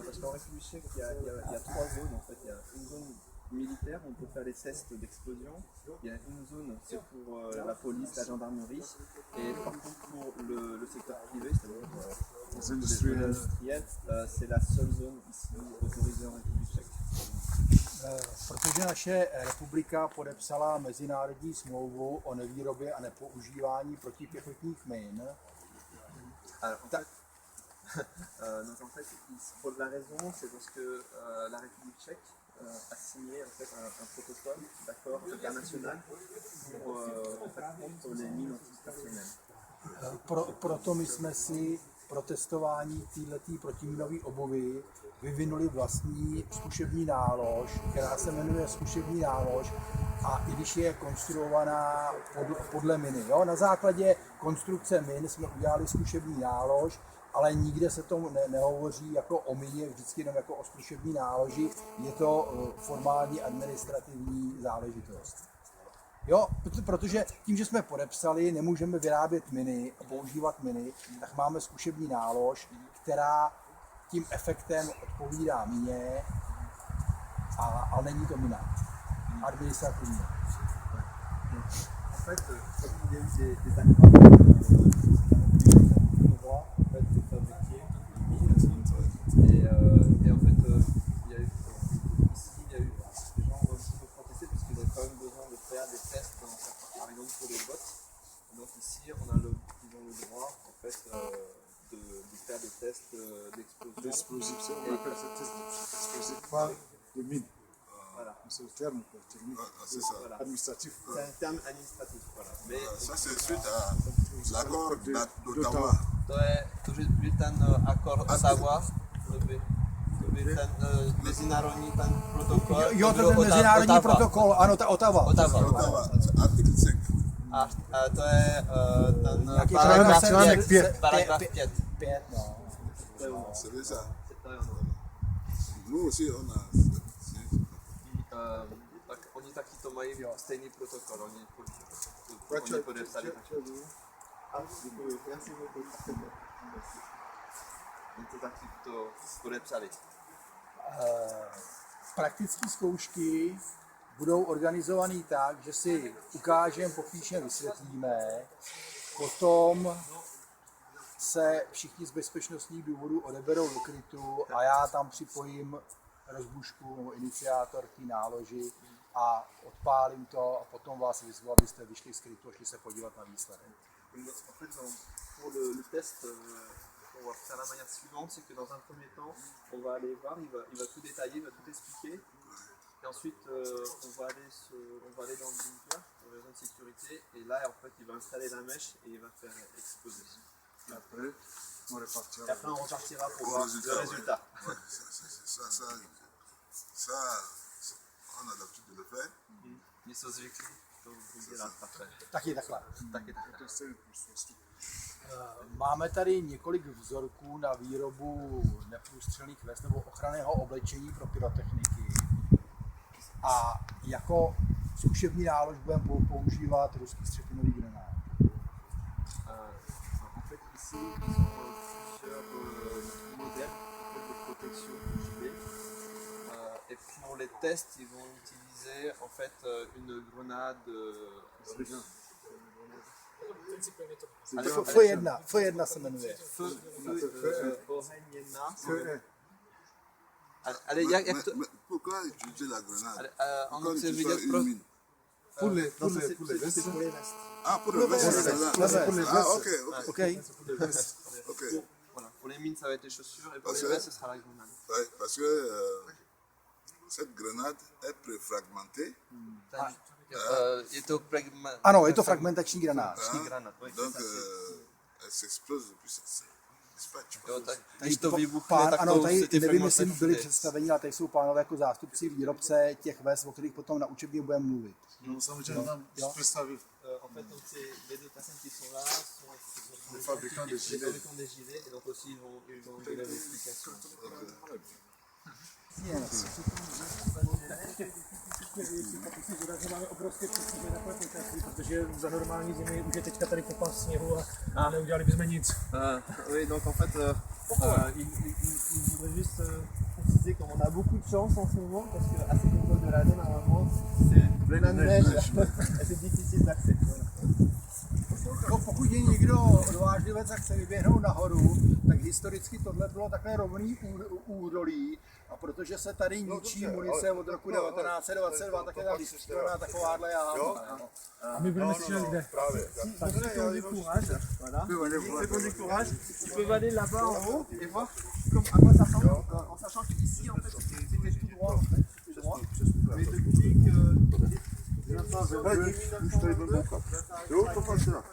parce qu'en République tchèque, il y a 3 zones. En fait, il y a une zone militaire où on peut faire des tests d'explosion. Il y a une zone, c'est pour la police, la gendarmerie. Et par contre, pour le secteur privé, c'est-à-dire les industriels, c'est la seule zone ici autorisée en République tchèque. Protože naše republika podepsala mezinárodní smlouvu o nevýrobě a nepoužívání protipěchotních min. Donc en fait, pour la raison, c'est parce que la République tchèque a signé en fait, un protocole d'accord international contre les mines antipersonnelles. Proto my jsme si pro testování této protiminové obuvy vyvinuli vlastní zkušební nálož, která se jmenuje zkušební nálož a i když je konstruovaná podle miny. Jo? Na základě konstrukce min jsme udělali zkušební nálož, ale nikde se tomu nehovoří jako o mině, vždycky jenom jako o zkušební náloži. Je to formální administrativní záležitost. Jo, protože tím, že jsme podepsali, nemůžeme vyrábět miny a používat miny, tak máme zkušební nálož, která tím efektem odpovídá mině, ale není to mina. Administrativně. En fait, il y a eu des accords droit en fait, de fabriquer et en fait, il y a eu ici, il y a eu des gens aussi qui ont protesté parce qu'ils avaient quand même besoin de faire des tests, par exemple pour les bottes. Donc ici, ils ont le droit en fait de faire des tests d'explosion. On appelle ça test d'explosif, pas de mine. Voilà. C'est le terme technique, Voilà. administratif. C'est un terme administratif. Voilà. Mais Ça, c'est suite à l'accord d'Ottawa. To je ten akord Ottawa, to by ten mezinárodní ten protokol. Jo, to je mezinárodní protokol, ano, ta Ottawa. Ottawa, article 5. A to je ten paragraf 5. Paragraf 5. No. C'est bien ça. Nous aussi, on a... Tak oni taky to mají stejný protokol, oni podepsali. Oni to taky to podepsali. Praktické zkoušky budou organizované tak, že si ukážeme, popíšeme, vysvětlíme, potom se všichni z bezpečnostních důvodů odeberou do krytu a já tam připojím rozbušku nebo iniciátor té náloži a odpálím to a potom vás vyzvu, abyste vyšli z krytu a šli se podívat na výsledek. En fait, pour le test, on va faire la manière suivante, c'est que dans un premier temps, on va aller voir, il va tout détailler, il va tout expliquer. Et ensuite, on va aller dans le bunker, dans la zone de sécurité, et là, en fait, il va installer la mèche et il va faire exploser. Et après, on repartira. Et après, on repartira pour voir le résultat. Ouais, ça, on a l'habitude de le faire. Oni jsou zvyklí to udělat takhle. Taky takhle. Taky takhle. To je prostě. Máme tady několik vzorků na výrobu neprůstřelných vest nebo ochranného oblečení pro pyrotechniky. A jako zkušební nálož budeme používat ruský střetinový granát. En fait, ici, ils ont plusieurs modèles de protection JB. Et pour les tests, ils vont utiliser en fait une grenade principiálně to. F1 se jmenuje. Oheň 1. Ale jak to... Pourquoi utiliser la grenade? Ono Pourquoi chce utiliser vidět une mine? Pour les vestes. Ah, pour le veste, c'est là. Ah, ok. Ok. Voilà, pour les mines, ça va être les chaussures, et pour Parce les que- vestes, ce sera la grenade. Ouais, parce que cette grenade est préfragmentée. Je to pragma... Ano, je to fragmentační granát. granát, oui, Donc, c'est ça, elle s'explose depuis ça. Dispatch. Jo, tak, když to vybuchne, Pán, tak ano, to tady se ty nevím, jestli fragmentace byli jde. představeni, ale tady jsou pánové jako zástupci výrobce těch vest, o kterých potom na učebně budeme mluvit. No, samozřejmě nám představit En fait, donc les deux personnes qui sont là sont les fabricants de les gilets. fabricants des gilets, et donc aussi ils vont donner l'explication. Máme obrovské přestíže takové počasí, protože za normální zimy už je teďka tady kopas sněhu a neudělali bychom nic. Oui, donc en fait, il voudrait juste préciser qu'on a beaucoup de chance en ce moment parce qu'à cette époque de l'année, normalement, c'est plein de neige et c'est difficile d'accès. Voilà. Pokud je někdo odvážlivec a chce vyběhnout nahoru, tak historicky tohle bylo takové rovný údolí, a protože se tady ničí munice od roku 1922, tak je tam vystřílená takováhle jáma. A my budeme střílet kde? Právě. Ils peuvent aller là-bas en haut et voir comme, à quoi ça ressemble, en sachant qu'ici, en fait, c'était tout droit, en fait, tout droit. Mais depuis que... Už tady byl bouka. Jo, to fakt teda.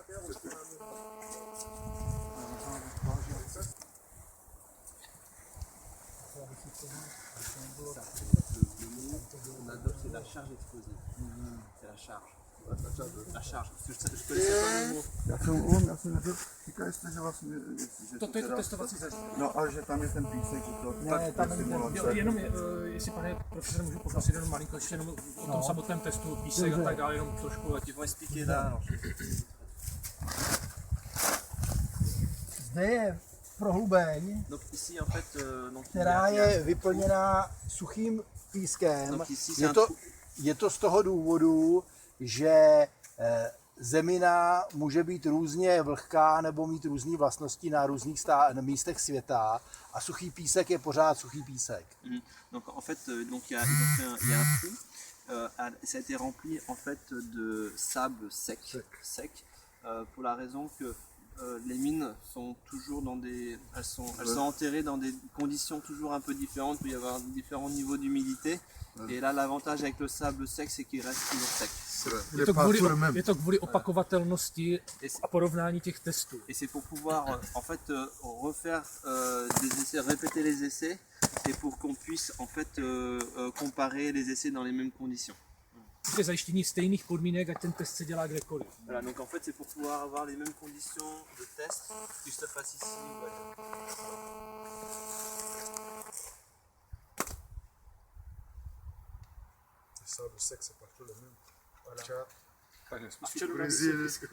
On adopte, c'est la charge explosive. C'est la charge. La charge. Parce que je connaissais pas le mot. Já jsem nebyl, říkali jste, že vlastně, že To je to testovací zařízení. no a že tam je ten písek, že to Ne, tam Jo, jenom, jestli pane profesor můžu poprosit jenom malinko, ještě jenom o tom samotném testu, písek a tak dále, jenom trošku, ať Ils vont expliquer là. Zde je prohlubeň, Donc ici, en fait, donc, která je vyplněná suchým pískem. Donc ici, c'est Je un to, trou. je to z toho důvodu, že zemina může být různě vlhká nebo mít různé vlastnosti na různých místech světa a suchý písek je pořád suchý písek. Donc en fait, donc il y a un trou. Ça a été rempli en fait de sable sec, pour la raison que les mines sont toujours dans elles sont enterrées dans des conditions toujours un peu différentes. Il peut y avoir différents niveaux d'humidité. Et là, l'avantage avec le sable sec, c'est qu'il reste toujours sec. Je to kvůli opakovatelnosti a porovnání těch testů. Et c'est pour pouvoir en fait refaire des essais, répéter les essais, et pour qu'on puisse en fait comparer les essais dans les mêmes conditions. Je zajištění stejných podmínek, ať ten test se dělá kdekoliv. Voilà, donc en fait c'est pour pouvoir avoir les mêmes conditions de test qui se fassent ici ou ailleurs. Ça, le sexe, c'est partout le même. Voilà. Tchad, Brésil, Suchý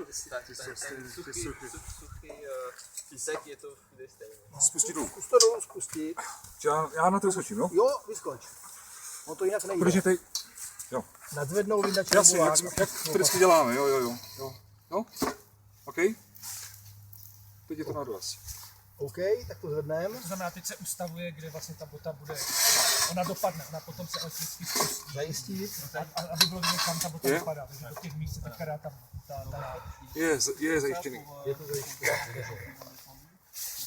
písek je to všude stejné. Spustit dolů. Zkus to dolů spustit. Já na to skočím, jo? Jo, vyskoč. No to jinak nejde. Protože teď, jo. Nadzvednou vydačnou Jasně, jak to vždycky děláme, jo. OK? Teď je to na doraz. OK, tak to zvedneme. To znamená, teď se ustavuje, kde vlastně ta bota bude, ona dopadne, ona potom se elektricky spustí. Zajistit. Aby bylo vidět, kam ta bota dopadá, takže do těch míst se teďka dá ta Je zajištěný. Je to zajištěný.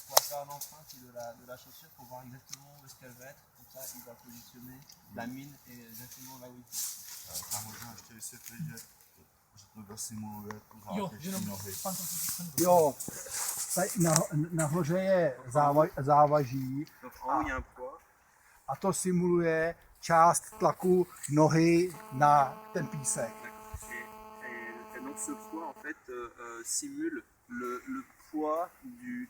Pour faire l'empreinte de la chaussure pour voir exactement où est-ce qu'elle va être. Comme ça, il va positionner la mine et exactement là où il faut. A možná ještě vysvětlit, že to dosimuluje Jo, kuřáky jenom nohy. pan to Jo, tady nahoře je závaží Donc en haut, il y a un poids. a to simuluje část tlaku nohy na ten písek. Et donc ce poids en fait simule le poids de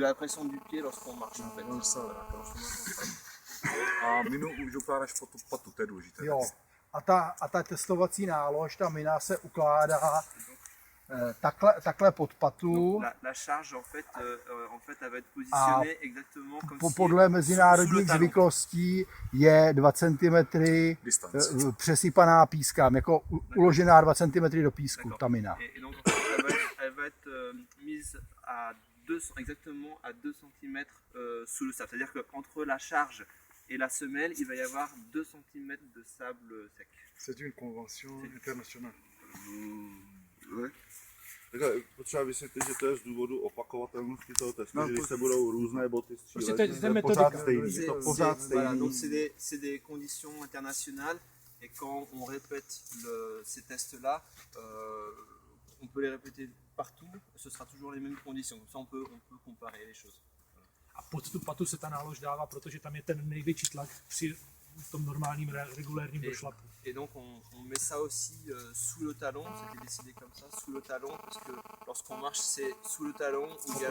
la pression du pied lorsqu'on marche en fait. A minu už ukládáš po tu patu, to je důležité. Jo. A ta testovací nálož, ta mina se ukládá takhle pod patu. La charge en fait elle va être positionnée exactement comme si Podle mezinárodních zvyklostí je 2 cm přesypaná pískem, jako uložená 2 cm do písku, ta mina. Et donc la elle va être mise à exactement à 2 cm sous le sable. C'est-à-dire qu'entre la charge et la semelle, il va y avoir 2 cm de sable sec. C'est une convention internationale. Ouais. Takže potřeba vysvětlit, že to je z důvodu opakovatelnosti toho testu, že když se budou různé boty střílet, Prostě to je pořád metodika. stejný. Je to pořád Voilà, stejný. donc c'est des conditions internationales et quand on répète ces tests-là, on peut les répéter partout, ce sera toujours les mêmes conditions. Comme ça on peut comparer les choses. A pod tu patu se ta nálož dává, protože tam je ten největší tlak při tom normálním regulérním došlapu. Et donc on met ça aussi sous le talon, c'était décidé comme ça, sous le talon, parce que lorsqu'on marche c'est sous le talon où il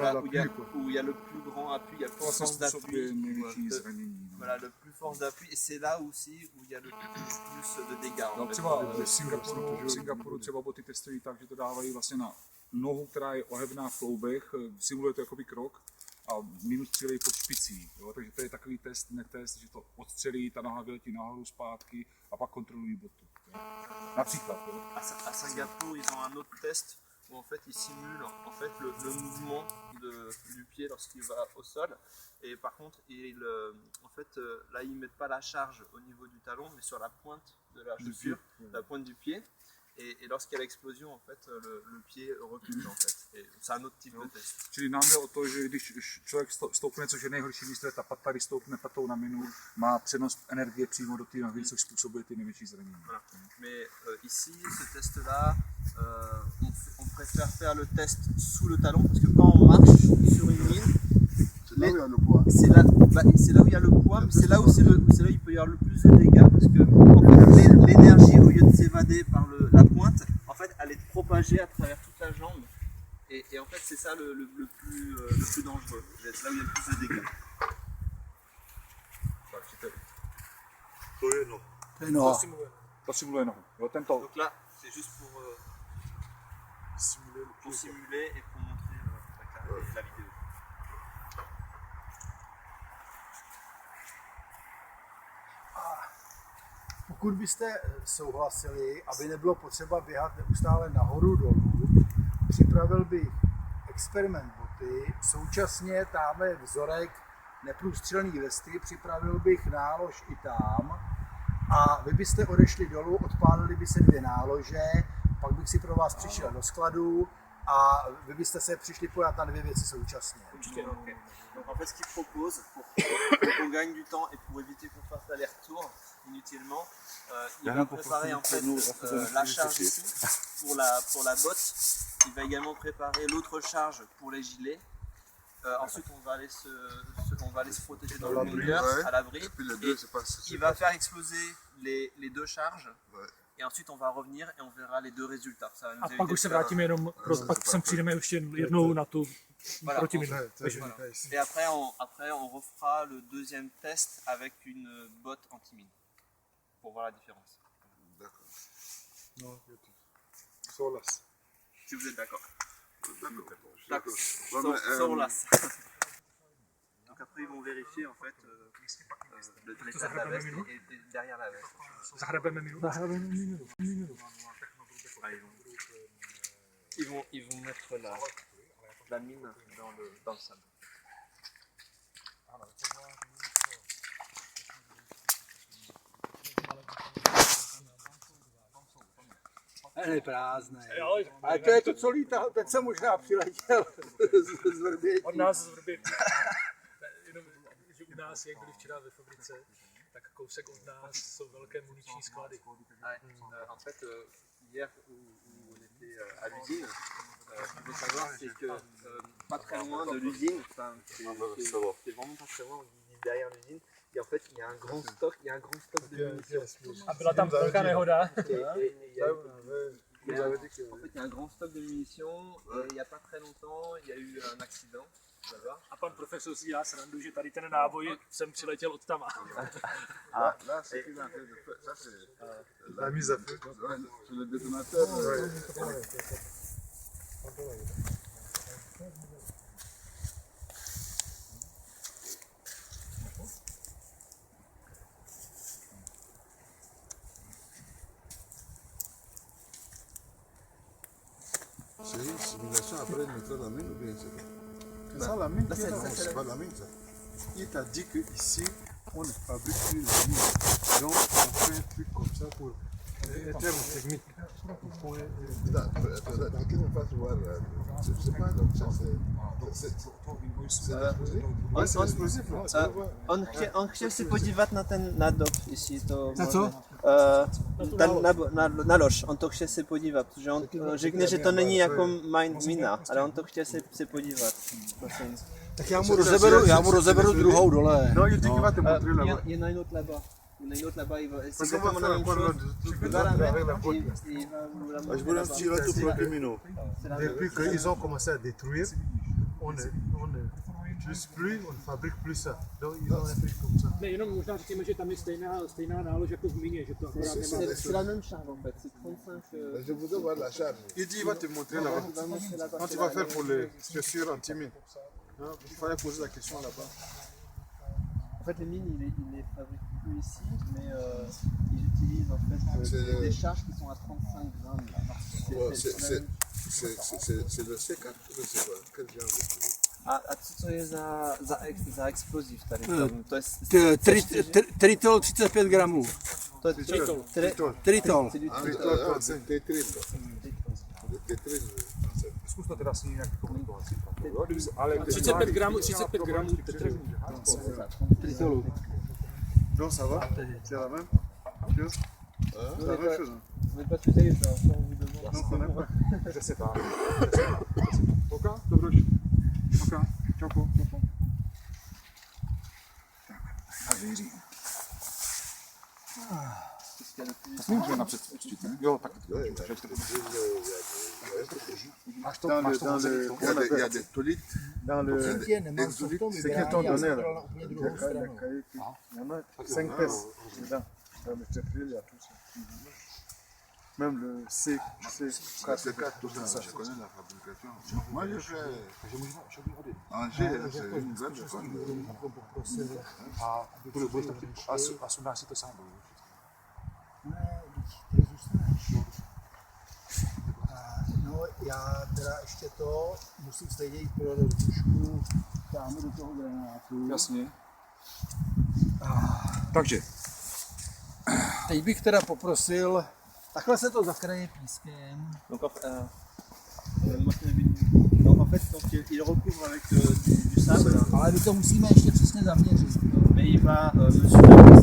y a le plus grand appui, il y a le plus force d'appui, voilà, le plus force d'appui, et c'est là aussi où il y a le plus de dégâts. No, třeba v Singapuru třeba boty testují tak, že to dávají vlastně na nohu, která je ohebná v kloubech, simuluje to jakoby krok a minus střílejí pod špicí. Jo? Takže to je takový test, že to odstřelí, ta noha vyletí nahoru, zpátky a pak kontrolují botu. Jo? Například. Jo? À Singapour, ils ont un autre test où en fait ils simulent en fait le mouvement du pied lorsqu'il va au sol. Et par contre, là ils mettent pas la charge au niveau du talon, mais sur la pointe de la chaussure, la pointe du pied. Et lorsqu'il y a l'explosion, en fait, le pied recule en fait. Et c'est un autre type de test. Čili nám jde o to, že když člověk stoupne, což je nejhorší místo, ta pata, když stoupne patou na minu, má přenos energie přímo do té nohy, což způsobuje ty největší zranění. Voilà. Mais ici, ce test-là, on préfère faire le test sous le talon parce que quand on marche sur une mine, C'est là où il y a le poids. c'est là où il y a le poids, mais c'est là où il peut y avoir le plus de dégâts parce que en fait, l'énergie, au lieu de s'évader par la pointe, en fait, elle est propagée à travers toute la jambe. Et en fait, c'est ça le plus dangereux. C'est là où il y a le plus de dégâts. To je no. To simuluje nohu. Jo, tento. Donc là, c'est juste pour simuler et pour montrer la vidéo. Pokud byste souhlasili, aby nebylo potřeba běhat neustále nahoru dolů, připravil bych experiment boty, současně tamhle vzorek neprůstřelný vesty, připravil bych nálož i tam a vy byste odešli dolů, odpálili by se 2 nálože, pak bych si pro vás přišel do skladu a vy byste se přišli pojat na 2 věci současně. Okay. Donc en fait, ce qu'ils proposent pour qu'on gagne du temps et pour éviter qu'on fasse l'aller-retour inutilement, il va préparer en fait la charge ici pour la botte. Il va également préparer l'autre charge pour les gilets. Ensuite, on va aller se protéger dans le bunker, à l'abri. Il va faire exploser les 2 charges. Et ensuite, on va revenir et on verra les 2 résultats. Ça va nous A pak už se vrátíme jenom, pak sem přijdeme ještě jednou na tu protiminu. Et après, on refera le deuxième test avec une botte anti-mine pour voir la différence. D'accord. No, je to. Souhlas. Si vous êtes d'accord. D'accord. Souhlas. Donc après, ils vont vérifier en fait l'état de la veste et derrière la veste. Zahrabeme minu. Ils vont mettre la mine dans le sable. Je prázdný. Ale to je to, co lítá, teď jsem možná přiletěl z Vrbětí. Od nás z Vrbětí. Jenom, že u nás, jak byli včera ve fabrice, tak kousek od nás jsou velké muniční sklady. En fait, hier où on était à l'usine, ce qu'il faut savoir c'est que pas très loin de l'usine, c'est vraiment pas très loin, on dit derrière l'usine, et en fait il y a un grand stock de munitions. A byla tam velká nehoda. En fait il y a un grand stock de munitions, et il n'y a pas très longtemps il y a eu un accident. A pan profesor si dělá srandu, že tady ten náboj jsem přiletěl od tama. Ah, là, c'est plus intéressant. Ça, c'est la mise à feu. C'est le détonateur. C'est une simulation, après il mettra la mine ou bien c'est quoi? C'est ça la mine qui est Non, là. c'est pas la mine ça. Il t'a dit qu'ici, on ne fabrique plus la mine. Donc, on fait un truc comme ça pour les termes techniques. Dans quelle phase voir? Je sais pas, donc ça c'est explosif. On chce se podívat na ten nádob, jestli to Na co? na lož, on to chce se podívat, protože on řekne, že to není jako mina, ale on to chce se podívat. Tak já mu rozeberu druhou dole. Non, il dit qu'il va te montrer là-bas. Je na jinot leba. Na jinot leba i Parce qu'on va faire un point là, tu peux avec la porte. Je voulais un petit retour pour le minot. Depuis qu'ils ont commencé à détruire, on n'utilise plus, on ne fabrique plus ça. Donc ils ont un truc comme ça. Ne, jenom možná řekněme, že tam je stejná nálož jako v mině, že to akorát nemá. C'est la même charge en fait, c'est 35. Je voudrais voir la charge. Il dit il va te montrer là-bas. Quand tu vas faire pour les chaussures anti-mine, il fallait poser la question là-bas. En fait, les mines, ils les fabriquent plus ici, mais ils utilisent en fait des charges qui sont à 35 grammes. C'est le C4 ou c'est quoi? Quel genre de produit? A co je za exploziv tady? To je Tritol 35 gramů. To je Tritol. Zkus to teda s ním nějak komunikovat. Ale 35 gramů Tritolu. Non, ça va? C'est la même chose? C'est la même chose. On n'est pas spécialisé, ça. On vous demande. Non, on connaît pas. Přesně tak. OK? Dobroš. OK. Čauko. Tak, Jiří. Tak můžeme napřed určitě, ne? Jo, tak. Máš to, máš to Il y a des tolites. Dans le c'est qu'ils t'ont donné là. Il y en a 5 tests dedans. Dans le tetril, il y a tout ça. Même le C4, tout ça, je connais la fabrication. Moi, je fais Angers, c'est une belle école. A sundá si to sám. No, já teda ještě to musím stejně jít pro rozbušku dáme do toho granátu. Jasně. Takže. Teď bych teda poprosil, takhle se to zakryje pískem. Donc en fait, il recouvre avec du sable. Ale my to musíme ještě přesně zaměřit. Mais il va mesurer.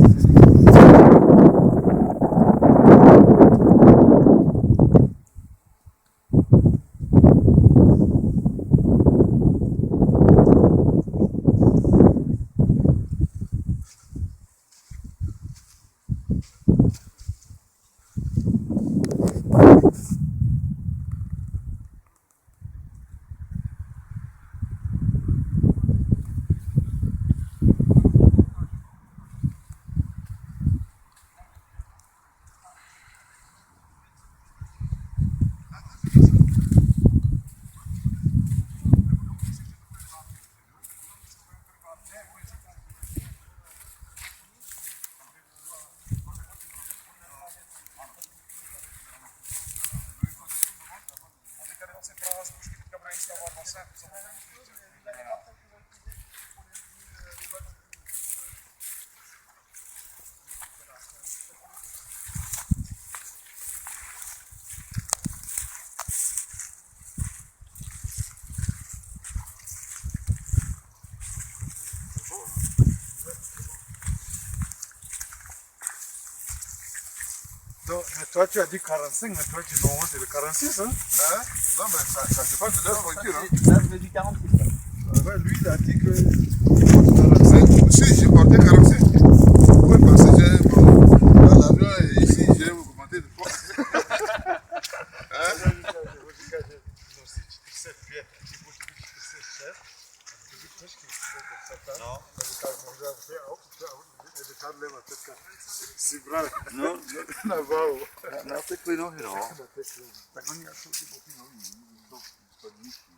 Donc, mais toi tu as dit 45, mais toi tu normalement c'est le 46 hein? Non, mais ça c'est pas de leur voiture. Hein. Là, je veux du 46. Ouais, lui il a dit que 45. Si, j'ai porté 45. Oui, parce que j'ai dans l'avion et ici j'ai augmenté de poids. No, na tekli nohy, no. Tak oni jsou ty boty nový, to nižší.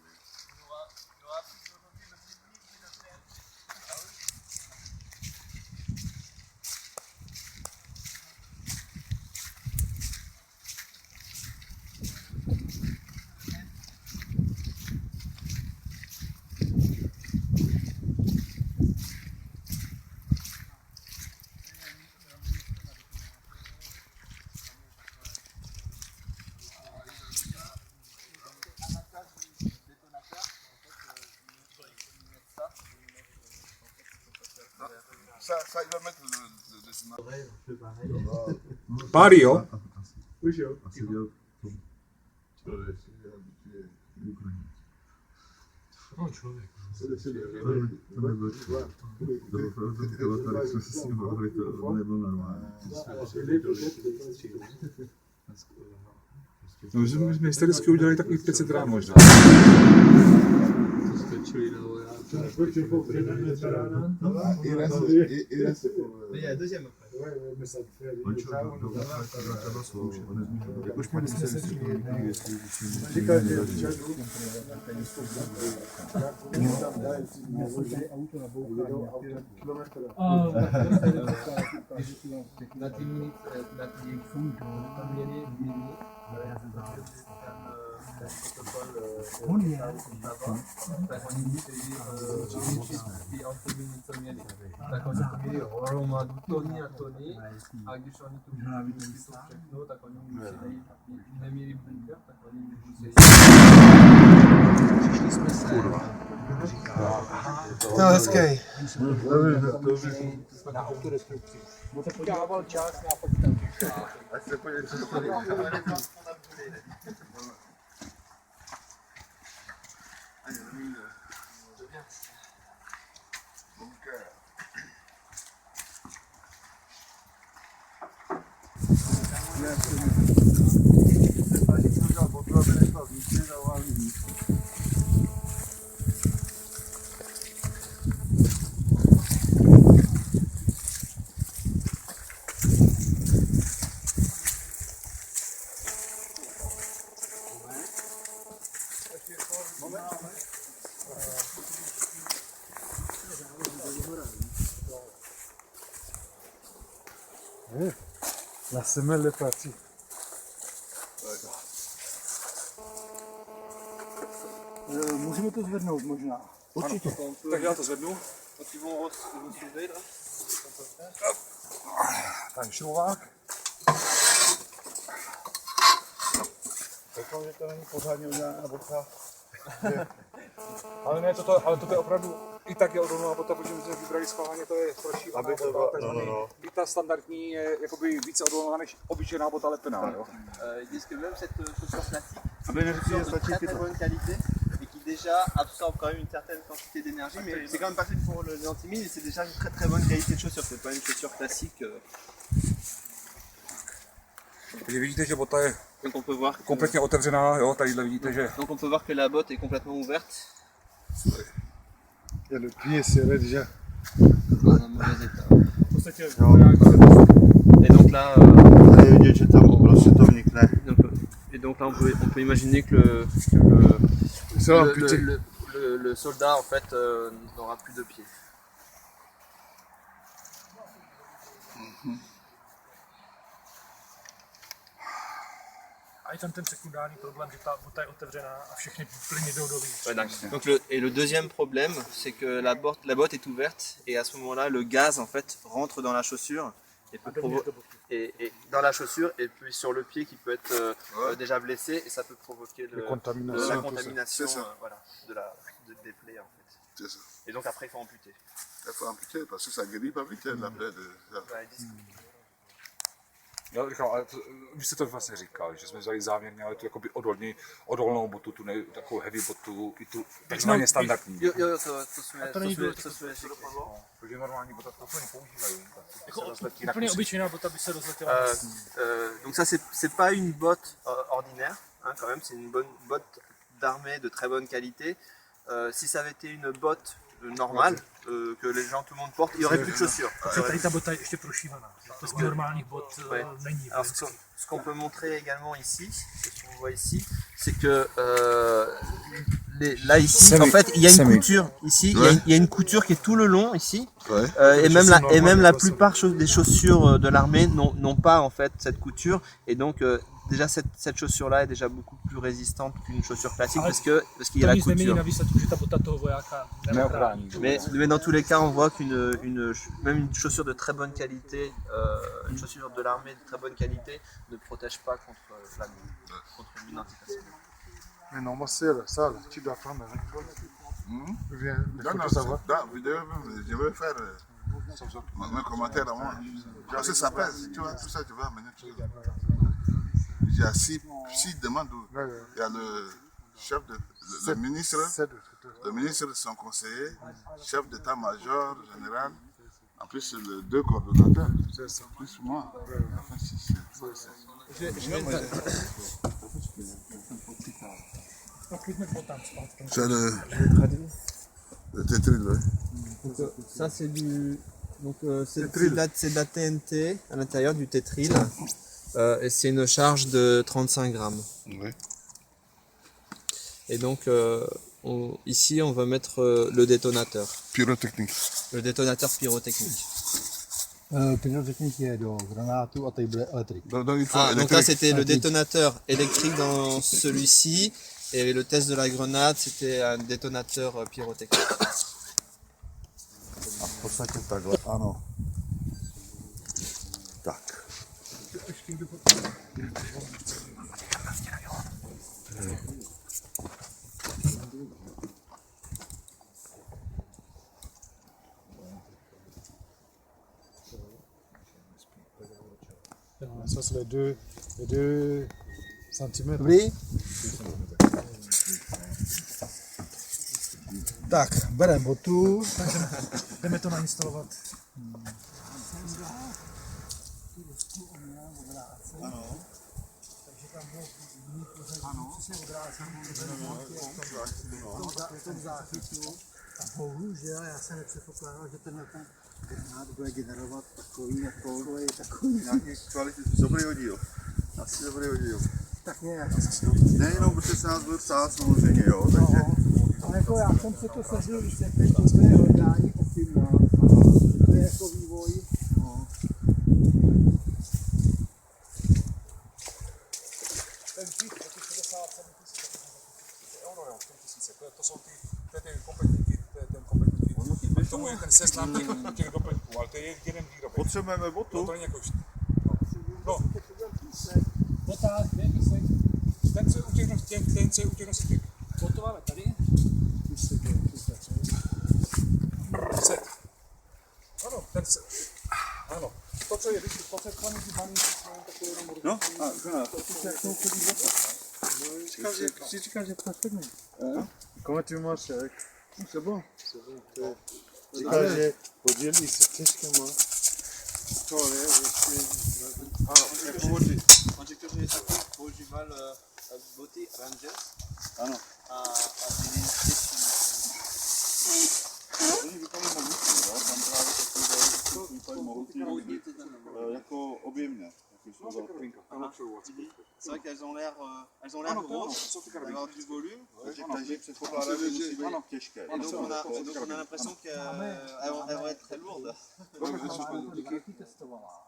ça, il va mettre le ciment. Pár, jo? Už jo. No, člověk. No, že my jsme hystericky udělali takových 500 rán možná. Il y a un deuxième après. Na ty fůjky, tam měli ten protokol, tak oni ty autominy, co měli. Tak oni to měli hromadu tony a tony, a když oni tu měli to všechno, tak oni museli, neměli bunker, tak oni museli. Přišli jsme se. To je hezký. Na autodestrukci. Dával čas na počítač. Ať se podívej, co to tady. La semelle est partie. Můžeme to zvednout možná. Určitě. Tak já to zvednu. Tady šrouvák. Řekl, že to není pořádně udělaná bota. Ale ne, ale toto je opravdu i tak je odolná bota, protože my jsme vybrali schválně, to je prošívaná bota, takzvaný. I ta standardní je jakoby více odolná než obyčejná bota lepená, jo? Ils disent que même cette chaussure plastique, c'est de très très bonne qualité et qui déjà absorbe quand même une certaine quantité d'énergie, mais c'est quand même pas fait pour les antimines et c'est déjà une très très bonne qualité de chaussure, c'est pas une chaussure classique. Takže vidíte, že bota je Donc on peut voir que, kompletně otevřená, jo, tadyhle vidíte, že donc on peut voir que la botte est complètement ouverte. Et le pied serré déjà. Dans un mauvais état. Et donc là, et donc là on peut imaginer que le soldat en fait n'aura plus de pied. A je tam ten sekundární problém, že ta bota je otevřená a všechny plyny jdou do víc. Donc le deuxième problème, c'est que la botte est ouverte et à ce moment-là, le gaz en fait rentre dans la chaussure et, et dans la chaussure et puis sur le pied qui peut être déjà blessé et ça peut provoquer la contamination voilà, des plaies en fait. C'est ça. Et donc après il faut amputer. Il faut amputer parce que ça guérit pas vite, la plaie de ça. jo, říkám, ale vy jste to vlastně říkal, že jsme vzali záměrně, ale tu jakoby odolnou botu, tu takovou heavy botu, i tu takzvaně standardní. Jo, to jsme říkali. Protože normální bota to úplně používají. Úplně obyčejná bota by se rozletěla. Donc ça c'est pas une botte ordinaire, hein, quand même, c'est une bonne botte d'armée de très bonne qualité. Si ça avait été une botte normale, que les gens, tout le monde porte, il n'y aurait plus de chaussures. Tady ta bota je ještě prošívaná. To z normálních bot není. Alors ce qu'on peut montrer également ici, ce qu'on voit ici, c'est que là ici, en fait, il y a une couture ici, il y a une couture qui est tout le long ici, et même la plupart des chaussures de l'armée n'ont pas en fait cette couture, et donc déjà cette chaussure là est déjà beaucoup plus résistante qu'une chaussure classique parce qu'il y a la couture. Mais dans tous les cas, on voit même une chaussure de très bonne qualité, une chaussure de l'armée de très bonne qualité ne protège pas contre la mine, contre une mine antipersonnelle. Mais non, moi c'est ça, tu dois prendre un Dans la vidéo, je vais faire Mes commentaires à moi. Parce que ça pèse, tu vois, tout ça, tu vas amener tout ça. Il y a six demandes. Il y a le chef de. Le ministre de son conseiller, chef d'état-major général, en plus le 2 coordonnateurs, plus moi. Enfin, c'est le tétril, oui. Donc, ça c'est du. Donc c'est de la TNT à l'intérieur du tétril. Et c'est une charge de 35 grammes. Oui. Et donc ici on va mettre le détonateur. Pyrotechnique. Le détonateur pyrotechnique. Pyrotechnique je do granátu a tady bude elektrik. Donc là c'était le détonateur électrique dans celui-ci. Et le test de la grenade c'était un détonateur pyrotechnique. A v podstatě takhle, ano. Tak. Ça c'est les 2 cm. Oui. Tak, bereme botu. Jdeme to nainstalovat. Bohužel, já jsem nepředpokládal, že tenhle granát bude generovat takový Nějaký kvality, dobrý oddíl. Asi dobrý oddíl. tak nějak. Nejenom, protože se nás bude ptát samozřejmě, jo, takže... Ale jako já jsem se to snažil vysvětlit, to je hledání optimna. To je jako vývoj. Ten dřív, to je 67 000 euro, 4 000, to jsou ty kompletní, to je ten kompletní kit. K tomu je ten seznam těch doplňků, ale to je jeden výrobek. Potřebujeme botu. To není jako no. Bota, ten co je u těch nositek. Botu máme tady. Set. Ano, ten set. Ano. To, co je vypaný, takový jenom ruku. No, a granát. Si říkal, že perfektní. Comment tu marches? C'est bon. Říkal, že podělí se těžkýma. To je ještě... On říkal, že je takový používal boty Rangers. Ano. A byli Oni vypadají mohutní, jo? Tam právě takový vypadají mohutní, jako objemně. C'est vrai qu'elles ont l'air grosses, d'avoir du volume. Takže předpokládám, že musí být těžké. Et donc on a l'impression qu'elles vont être très lourdes.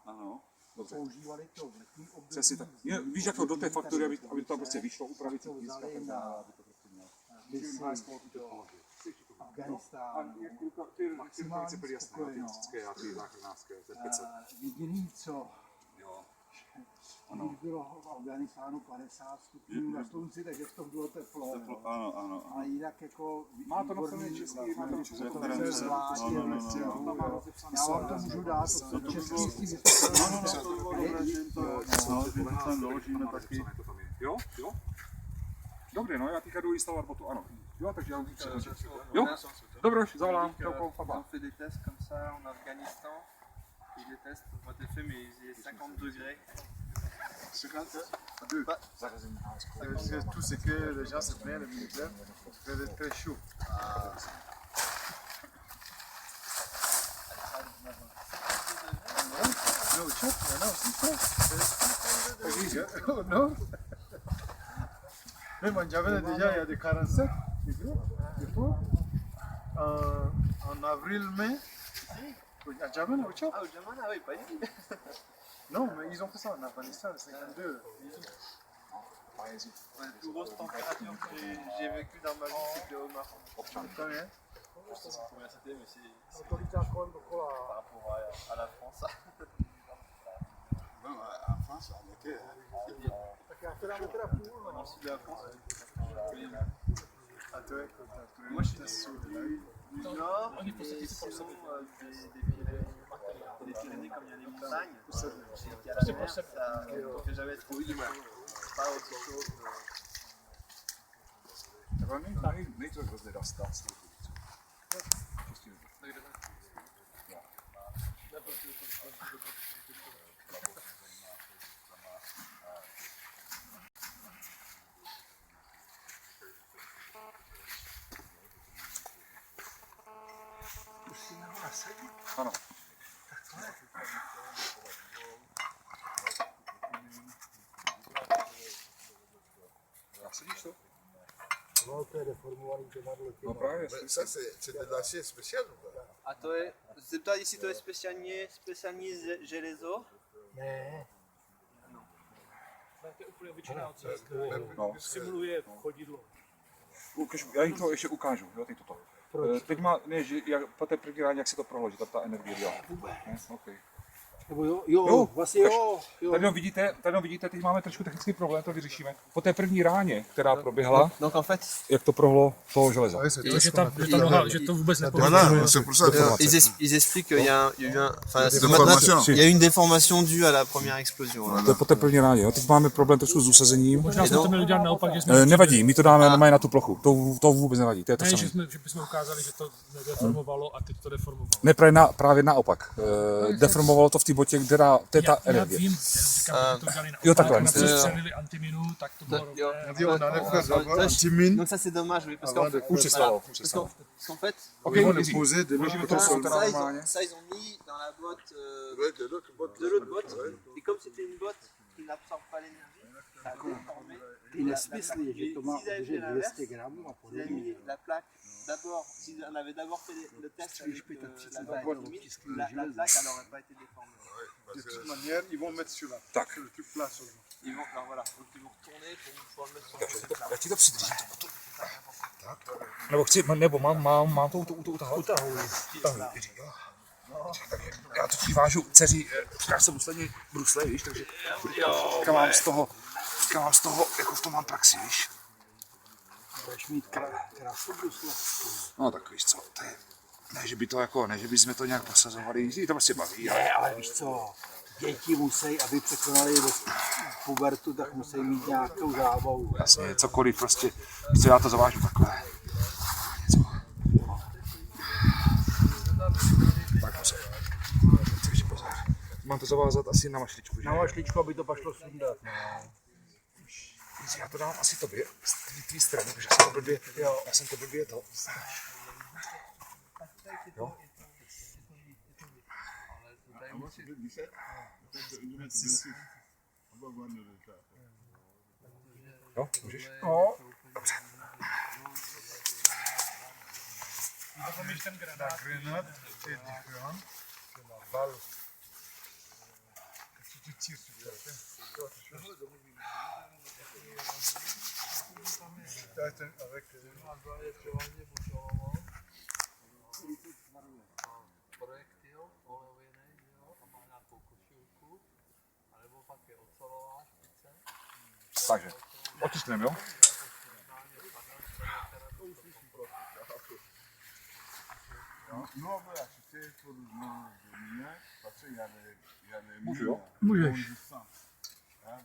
Ano. Používali to v letním období. Přesně tak. Víš, jak to do té faktury, aby to tam prostě vyšlo, upravit ten tisk. Afganistánu. Ty byly jasné, ty a ty záchranářské, to je 500. Jediný co, když bylo v Afganistánu 50 stupňů na slunci, takže to bylo teplo. Ano. A jinak jako Má to napsané český, má to český. Já vám to můžu dát, to český s tím doložíme taky. Jo? Dobře, no, já teďka jdu instalovat botu, ano. Jo, takže já už jo? Dobré, zavolám. On fait des tests comme ça en Afghanistan. Et les tests, on voit des faits, mais il est 50 degrés. 52. Tout ce que les gens se plaignent, le militaire, c'est très chaud. Non. Même en Djamena, déjà, il y a des 47 des fois. En avril-mai, à Djamena, au Tchad. Ah, au Djamena, oui, pas ici. Non, mais ils ont fait ça en Afghanistan, 52. La plus grosse température que j'ai vécue dans ma vie, c'était au Maroc. Combien? Je sais pas combien c'était, mais c'est par rapport à la France. En France, on était... Dans le sud de la France. A to je jako Moi, je suis nord, Oni v podstatě si pro sebe. des Pyrénées comme il y a les montagnes, il y a la mer, ça fait jamais trop pas autre chose. Nejde to hrozně dát. Ano. Sedíš to? No, to je deformovaný těmadlo. No právě. Ça, c'est de l'acier spécial ou pas? A to je, zeptat, jestli to je speciální železo? Ne. To je úplně obyčejná ocas. No. Simuluje chodidlo. Já jim to ještě ukážu, jo, teď toto. Teď má, ne, že po té první ráně, jak se to prohodí, ta energie dělá. Ne, okay. Nebo jo, vlastně jo. Tady vidíte, teď máme trošku technický problém, to vyřešíme. Po té první ráně, která proběhla, Donc en fait, jak to prohlo toho železa. Že ta noha, že to vůbec Voilà, c'est pour ça que ils expliquent qu'il y a eu Déformation. il y a eu une déformation due à la première explosion. To je po té první ráně, jo. Teď máme problém trošku s usazením. Možná jsme to měli udělat naopak, že jsme... Nevadí, my to dáme normálně na tu plochu, to vůbec nevadí, to je to Ne, samé. že bychom ukázali, že to nedeformovalo a teď to deformovalo. Ne, právě naopak. Deformovalo to v té botě, která, to je ta Já energie. vím, říkám, že to udělali naopak. Jo, takhle. A napřed střelili antiminu, tak to bylo Donc ça c'est dommage, oui, parce Už se stalo. qu'en fait, Ok, poser des můžeme to ça ils ont mis dans la botte de l'autre botte, et comme c'était une botte qui n'absorbe pas l'énergie, ça a déformé. Ty nesmysly, že to má udržet 200 gramů a Ils avaient podobně. mis la plaque d'abord, si on avait d'abord fait le test avec la boîte limite, la plaque elle n'aurait pas été déformée. De toute manière, ils vont mettre celui-là. Tak. C'est le truc plat seulement. Ils vont, alors voilà, donc ils vont retourner pour pouvoir le mettre sur le Já ti to přidržím. Nebo mám to utahovat? Utahuji. Já to ti vážu dceři, já jsem posledně brusle, víš, takže teďka mám z toho, jako v tom mám praxi, víš. Budeš mít krásnou brusle. No tak víš co, to je, ne, že by to jako, ne, že by jsme to nějak prosazovali, to prostě baví. Ne, ale víš co, děti musí, aby překonali pubertu, tak musí mít nějakou zábavu. Jasně, cokoliv prostě, já to zavážu takhle. Něco. Tak pozor. Mám to zavázat asi na mašličku, že? Na mašličku, aby to pašlo sundat. Já to dám asi tobě, z tvý strany, protože já jsem to blbě to. Jo? Jo, můžeš? No. Dobře. La grenade est différente de la balle que tu tires sur ta tête. Avec projektil olevěný, jo, a má nějakou košilku, anebo pak je ocelová špice. Takže, otiskneme, jo? nous, on va acheter pour nous dominer parce qu'il y a les Můžu, jo? Můžeš.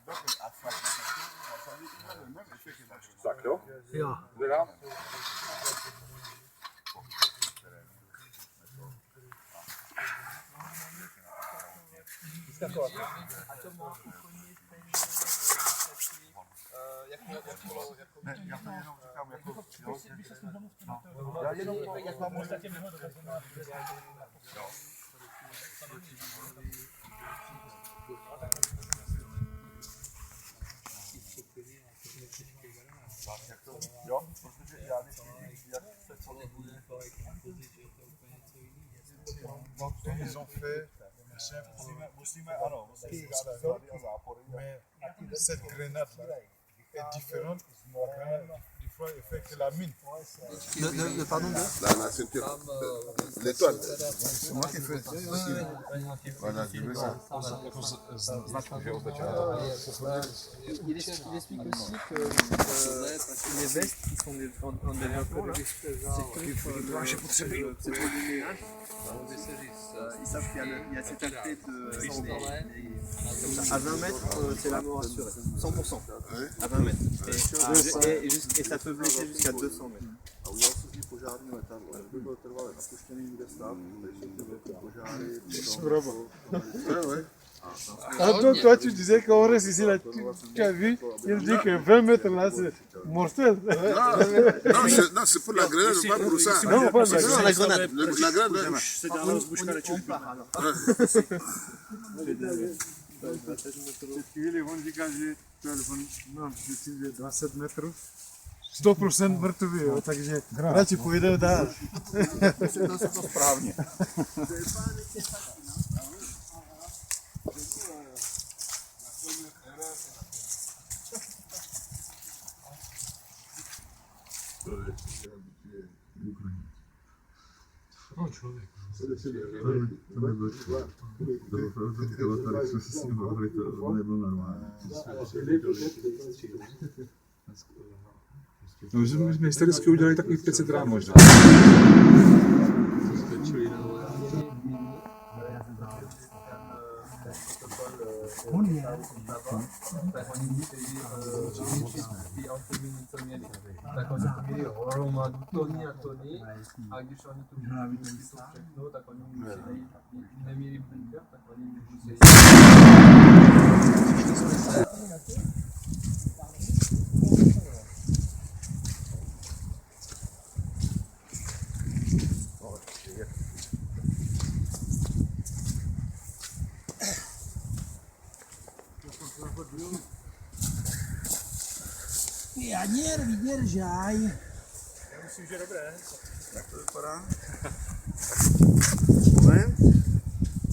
Donc, à fabrication, il a le même effet que la chose. Tak, jo? Jo. Hledám. A to má úplně Ne, já to jenom říkám jako... Já jenom jak mám ostatně Jo, protože já nechci, jak se co nebude. Donc, ils ont fait, musíme ano, musíme dát zády a zápory. Mais cette grenade là est différente, vraiment différente. Pardon de La ceinture. L'étoile. C'est moi qui fais. Voilà, je veux ça. Il explique aussi que les vestes qui sont en développement, là, c'est que ils savent qu'il y a cet aspect de... À 20 mètres, c'est la mort assurée. 100%. À 20 mètres. Et ça peut blesser jusqu'à 200 mètres. Toi, tu disais qu'on reste ici, là, tu as vu, il dit que 20 mètres là, c'est mortel. Non, c'est pour la grenade, pas pour ça. Non, pas la grenade. La grenade, chvíli on říká, že no, je 20 metrů, 100% mrtvý, jo, takže radši půjdeme dál. To správně. No člověk. No, my jsme historicky udělali takových 500 rán možná. Tak oni to měli hromadu tony a tony a když oni to všechno, tak oni museli, neměli bunker, tak oni museli... Já nervy držaj. Já myslím, že dobré. Jak to vypadá?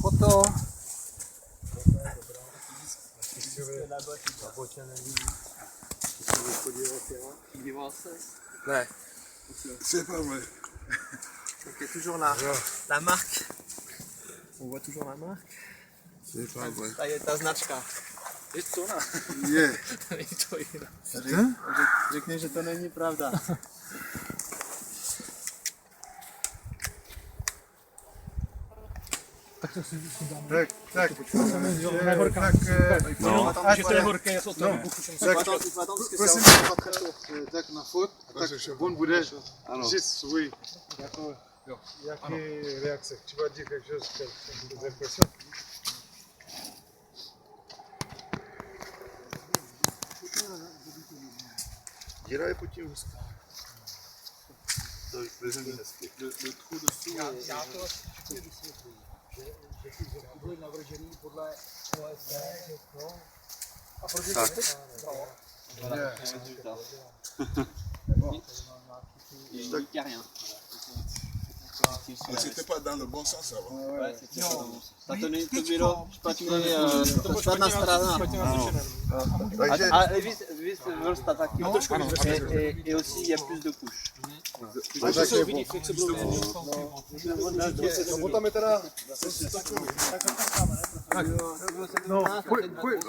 Foto. Díval se? Ne. C'est pas vrai. Donc il y a toujours la marque. On voit toujours la marque. C'est pas vrai. Tady je ta značka. Je to na. Je. To jiná. Řekni, že to není pravda. Tak to si dáme. Tak. No, že to je horké, jak to tam Prosím, tak na fot, tak on bude říct svůj, jako, jaký reakce. Třeba dík, jak říkal, Díra je pod tím hustá. To je prezentní hezky. Já to všichni vysvětluji, že ty vzorky byly navržený podle OSD, no. A proč je to teď? Il n'y a rien. Mais c'était pas dans le bon sens avant. Ouais, c'était pas dans le bon sens. To bylo špatná strana. Ale víc vrsta taky. Et aussi il y a plus de couches. No tam je teda... No,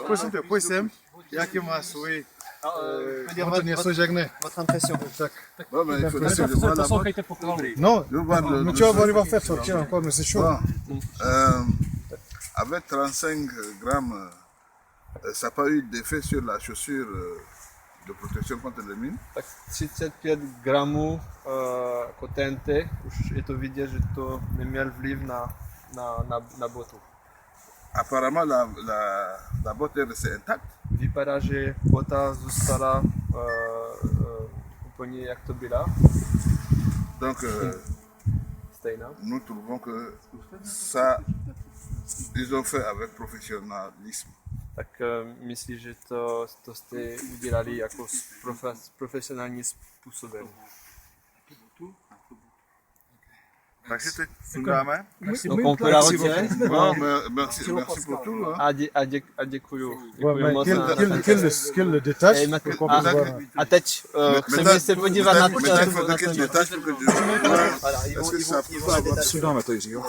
prosím tě, pojď sem, jaký má svůj... On to něco řekne. Votre impression. Tak. Non, mais il faut laisser le voir là-bas. Non, Je vois le... mais tu vas voir, il va faire sortir encore, mais c'est chaud. Avec 35 grammes, ça n'a pas eu d'effet sur la chaussure de protection contre les mines. Tak 35 gramů jako TNT, už je to vidět, že to neměl vliv na botu. Apparemment, la botte est restée intacte. Vypadá, že bota zůstala úplně jak to byla. Donc, Stejná. nous trouvons que ça, ils ont fait avec professionnalisme. Tak myslím, že to jste udělali jako profesionální způsobem. Takže teď sundáme. Donc on peut la retirer. Non, merci pour tout. Hein. Děkuju. Kill le détache. A teď chceme se podívat na Sundáme to, Jiří, jo?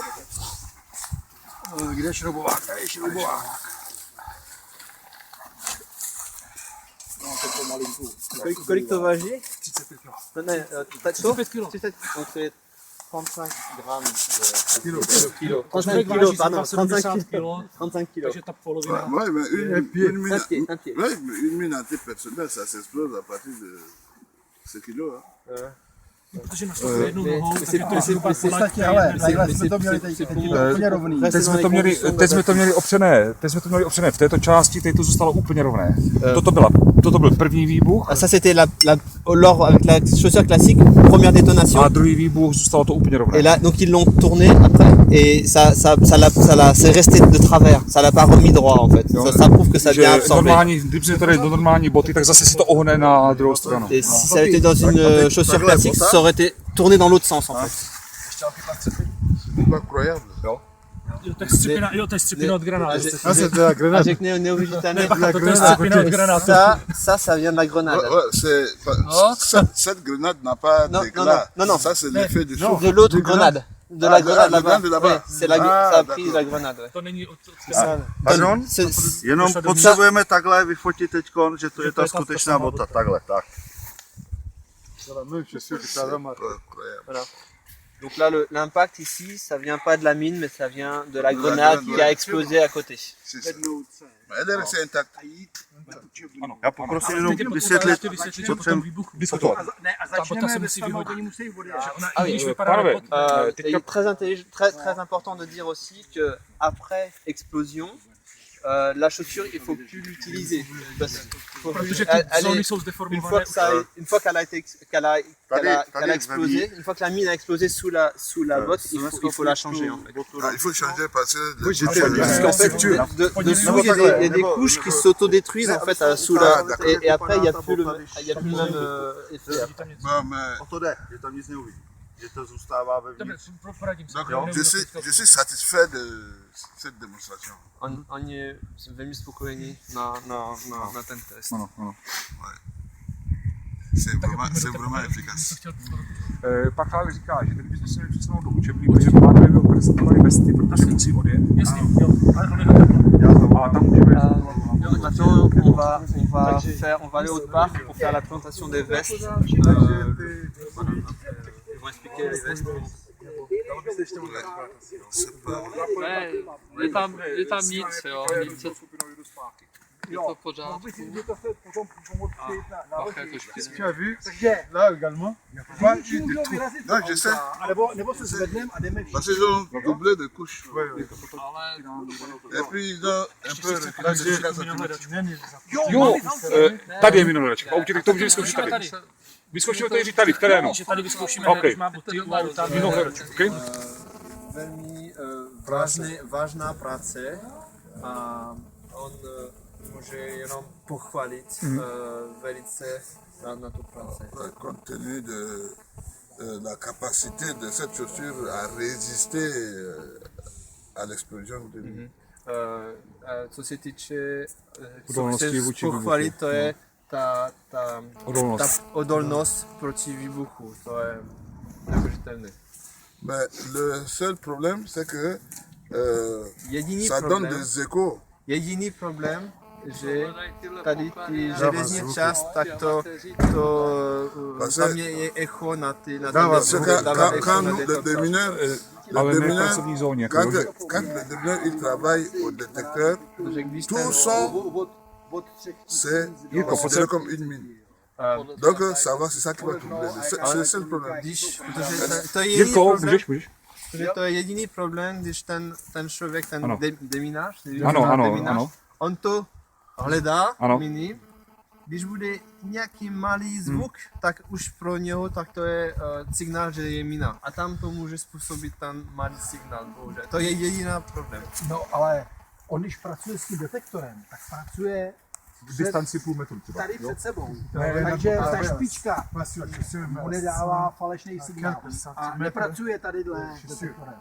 Kde je šroubovák? Tady je šroubovák. No, to pomalinku. Kolik to váží? 35 kg. Ne, 35 kg. Donc c'est 35 grammes. Kilo. 35 kg, pardon, 35 kg. 35 kg. Takže ta polovina. Ouais, mais une mine antipersonnelle, ça s'explose à partir de ce kilo. Hein. Protože na sobě jednou nohou, c'est takže to je zhruba Teď jsme to měli opřené v této části, teď to zůstalo úplně rovné. Toto byl první výbuch. Ça c'était lors avec la chaussure classique, première détonation. A druhý výbuch zůstalo to úplně rovné. Et là donc ils l'ont tourné après et c'est resté de travers, ça l'a pas remis droit en fait. Ça prouve que ça a bien absorbé. Kdyby jsme tady do normální boty, tak zase si to ohne na druhou stranu. Et si ça avait été dans une chaussure classique, ça aurait été tourné dans l'autre sens en fait. C'est pas croyable. Jo, to je střepina od granátu. Ah, c'est de la grenade. Avec néo-végétanais. Ça vient de la grenade. Cette grenade n'a pas d'éclat. Non. Ça, c'est l'effet du chaud. De l'autre grenade. De la grenade là-bas. là-bas. C'est ça a pris la grenade. To není od Pardon? Jenom potřebujeme takhle vyfotit teďkon, že to je ta skutečná bota. Takhle, tak. Voilà. Donc là, l'impact ici, ça vient pas de la mine, mais ça vient de la grenade qui a explosé à côté. Mais elle est restée intacte. Já poprosím jenom vysvětlit, co třeba Diskutovat. Ta bota se musí vyhodit. Ah oui, très important de dire aussi que après explosion, la chaussure, il faut plus l'utiliser. Protože ty zóny jsou zdeformované. Une fois qu'elle a explosé, une fois que la mine a explosé sous la botte, il faut la changer en fait. Il faut changer parce que Parce qu'en fait, dessous, il y a des couches qui s'autodétruisent en fait sous la... Et après, il n'y a plus le même effet. že tam nic neuvidí. Že to zůstává vevnitř. je suis satisfait de cette démonstration. Oni jsou velmi spokojení na ten test. Ano. C'est vraiment efficace. Pak ale říká, že teď bychom se měli přesunout do učebny, protože pánové byl prezentovali vesty, protože musí odjet. Jasně, jo, ale takhle. A tam můžeme... Maintenant, on va aller au parc pour faire la plantation des vestes. Ils vont expliquer les vestes. Je tam nic, jo, nic. Je to v pořádku. Tu as vu? Là également. Non, je sais. Parce qu'ils ont doublé de couches. Et puis ils ont un peu reculé. Jo, tady je minohledačka. Autě, tak to můžeme vyzkoušet tady. Vyzkoušíme to Jiří tady, v terénu. Že tady vyzkoušíme, okay. když má boty, auta, minohledačku, okay? Velmi vážná práce a on může jenom pochválit velice na tu práci. Compte tenu de la capacité de cette chaussure à résister à l'explosion de mine. Co se týče pochválit, to je ta odolnost proti výbuchu, to je neuvěřitelné. Mais le seul problème, c'est que ça donne des échos. Jediný problém, že tady ty železní část, tak to tam je echo na ty quand le démineur, quand le démineur il travaille au détecteur, tout son c'est considéré comme une mine. Donc ça va, c'est ça qui va troubler. C'est le seul problème. To je jediný problém, když ten člověk, ten deminář, on to hledá miny, když bude nějaký malý zvuk, tak už pro něho tak to je signál, že je mina. A tam to může způsobit ten malý signál, bohužel. To je jediný problém. No ale on když pracuje s tím detektorem, tak pracuje v distanci půl metru třeba. Tady jo? před sebou. Ne, Takže ne, ta ne, špička mu nedává falešný signál. A nepracuje tadyhle s detektorem.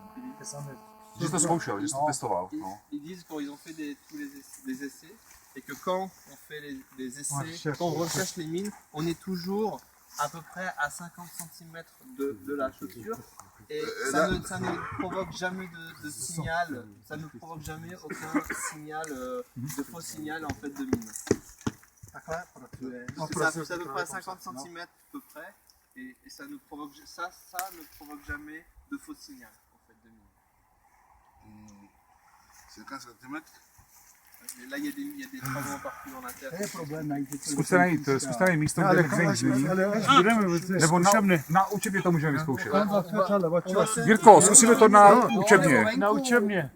Že jsi to zkoušel, že jsi to testoval. No. Ils disent quand ils ont fait tous des essais, et que quand on fait des essais, quand on recherche les mines, on est toujours à peu près à 50 cm de la chaussure. Et ça ne provoque jamais de signal, ça ne provoque jamais aucun signal, de faux signal en fait de mine. C'est à peu près 50 cm à peu près, et ça ne provoque jamais de faux signal en fait de mine. 50 cm. Et là il y a des travaux partout dans la terre. To je problém najít. Zkuste najít místo, kde nezmění. Nebo na učebně to můžeme vyzkoušet. Jirko, zkusíme to na učebně. Na učebně.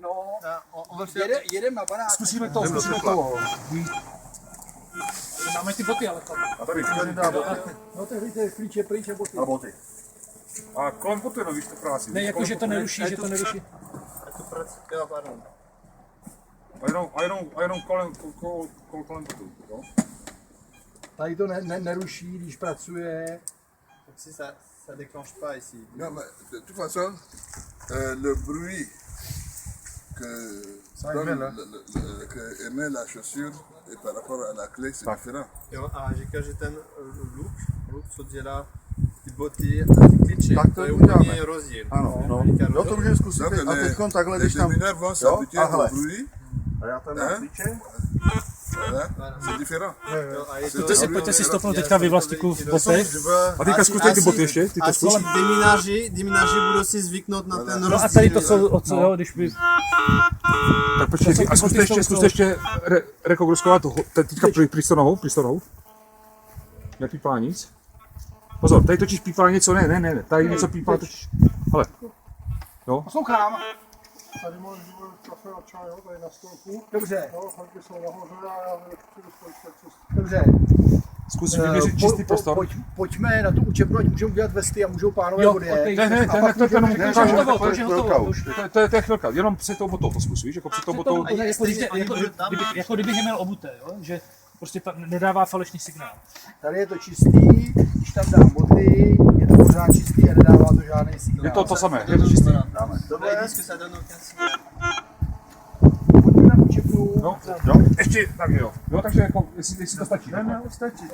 Jedem na barák. Zkusíme to. Máme ty boty, ale tam. A tady No tak víte, klíče, pryč a boty. a boty. A kolem boty, no víš to práci. Ne, jako, že to neruší, že to neruší. A jenom kolem botu. Jo? Tady to neruší, když pracuje. Si ça déclenche pas ici. Non, mais de toute façon, le bruit que émet la chaussure et par rapport à la clé, c'est différent. Říká, že ten luk, co dělá ty boty a ty klíče, to je úplně rozdíl. Ano, no. Jo, to můžeme zkusit. Donc, A teď takhle, les když tam... démineurs vont s'habituer au bruit. A já tam mám klíče. Voilà, c'est différent. Pojďte si stopnout teďka vy Vlastíku v botech. A teďka zkuste ty boty ještě. Ty to zkus. Démináři budou si zvyknout na ten rozdíl. A tady to jsou od co, když by... Tak počkej, a zkuste ještě rekogruskovat teďka přístonohou. Nepípá nic. Pozor, tady točíš pípá něco, ne, tady něco pípá točíš. Hele, jo. Poslouchám. Tady máš kafe a čaj, jo, tady na stolku. Dobře. Jo, chodky jsou nahoře a já přijdu spočítat, co Dobře. Zkus vyměřit čistý prostor. Pojďme na tu učebnu, ať můžou udělat vesty a můžou pánové odjet. Ne, to je jenom To je chvilka, jenom před tou botou to zkus, víš, jako před tou botou. Jako kdybych je měl obuté, jo? Že prostě nedává falešný signál. Tady je to čistý, když tam dám boty, je to pořád čistý a nedává to žádný signál. Je to samé, je to čistý. Dobré, disque ça donne aucun signal. Pojďme na učebnu. No, ještě, tak jo. Jo, takže jako, jestli to stačí. Ne, stačí.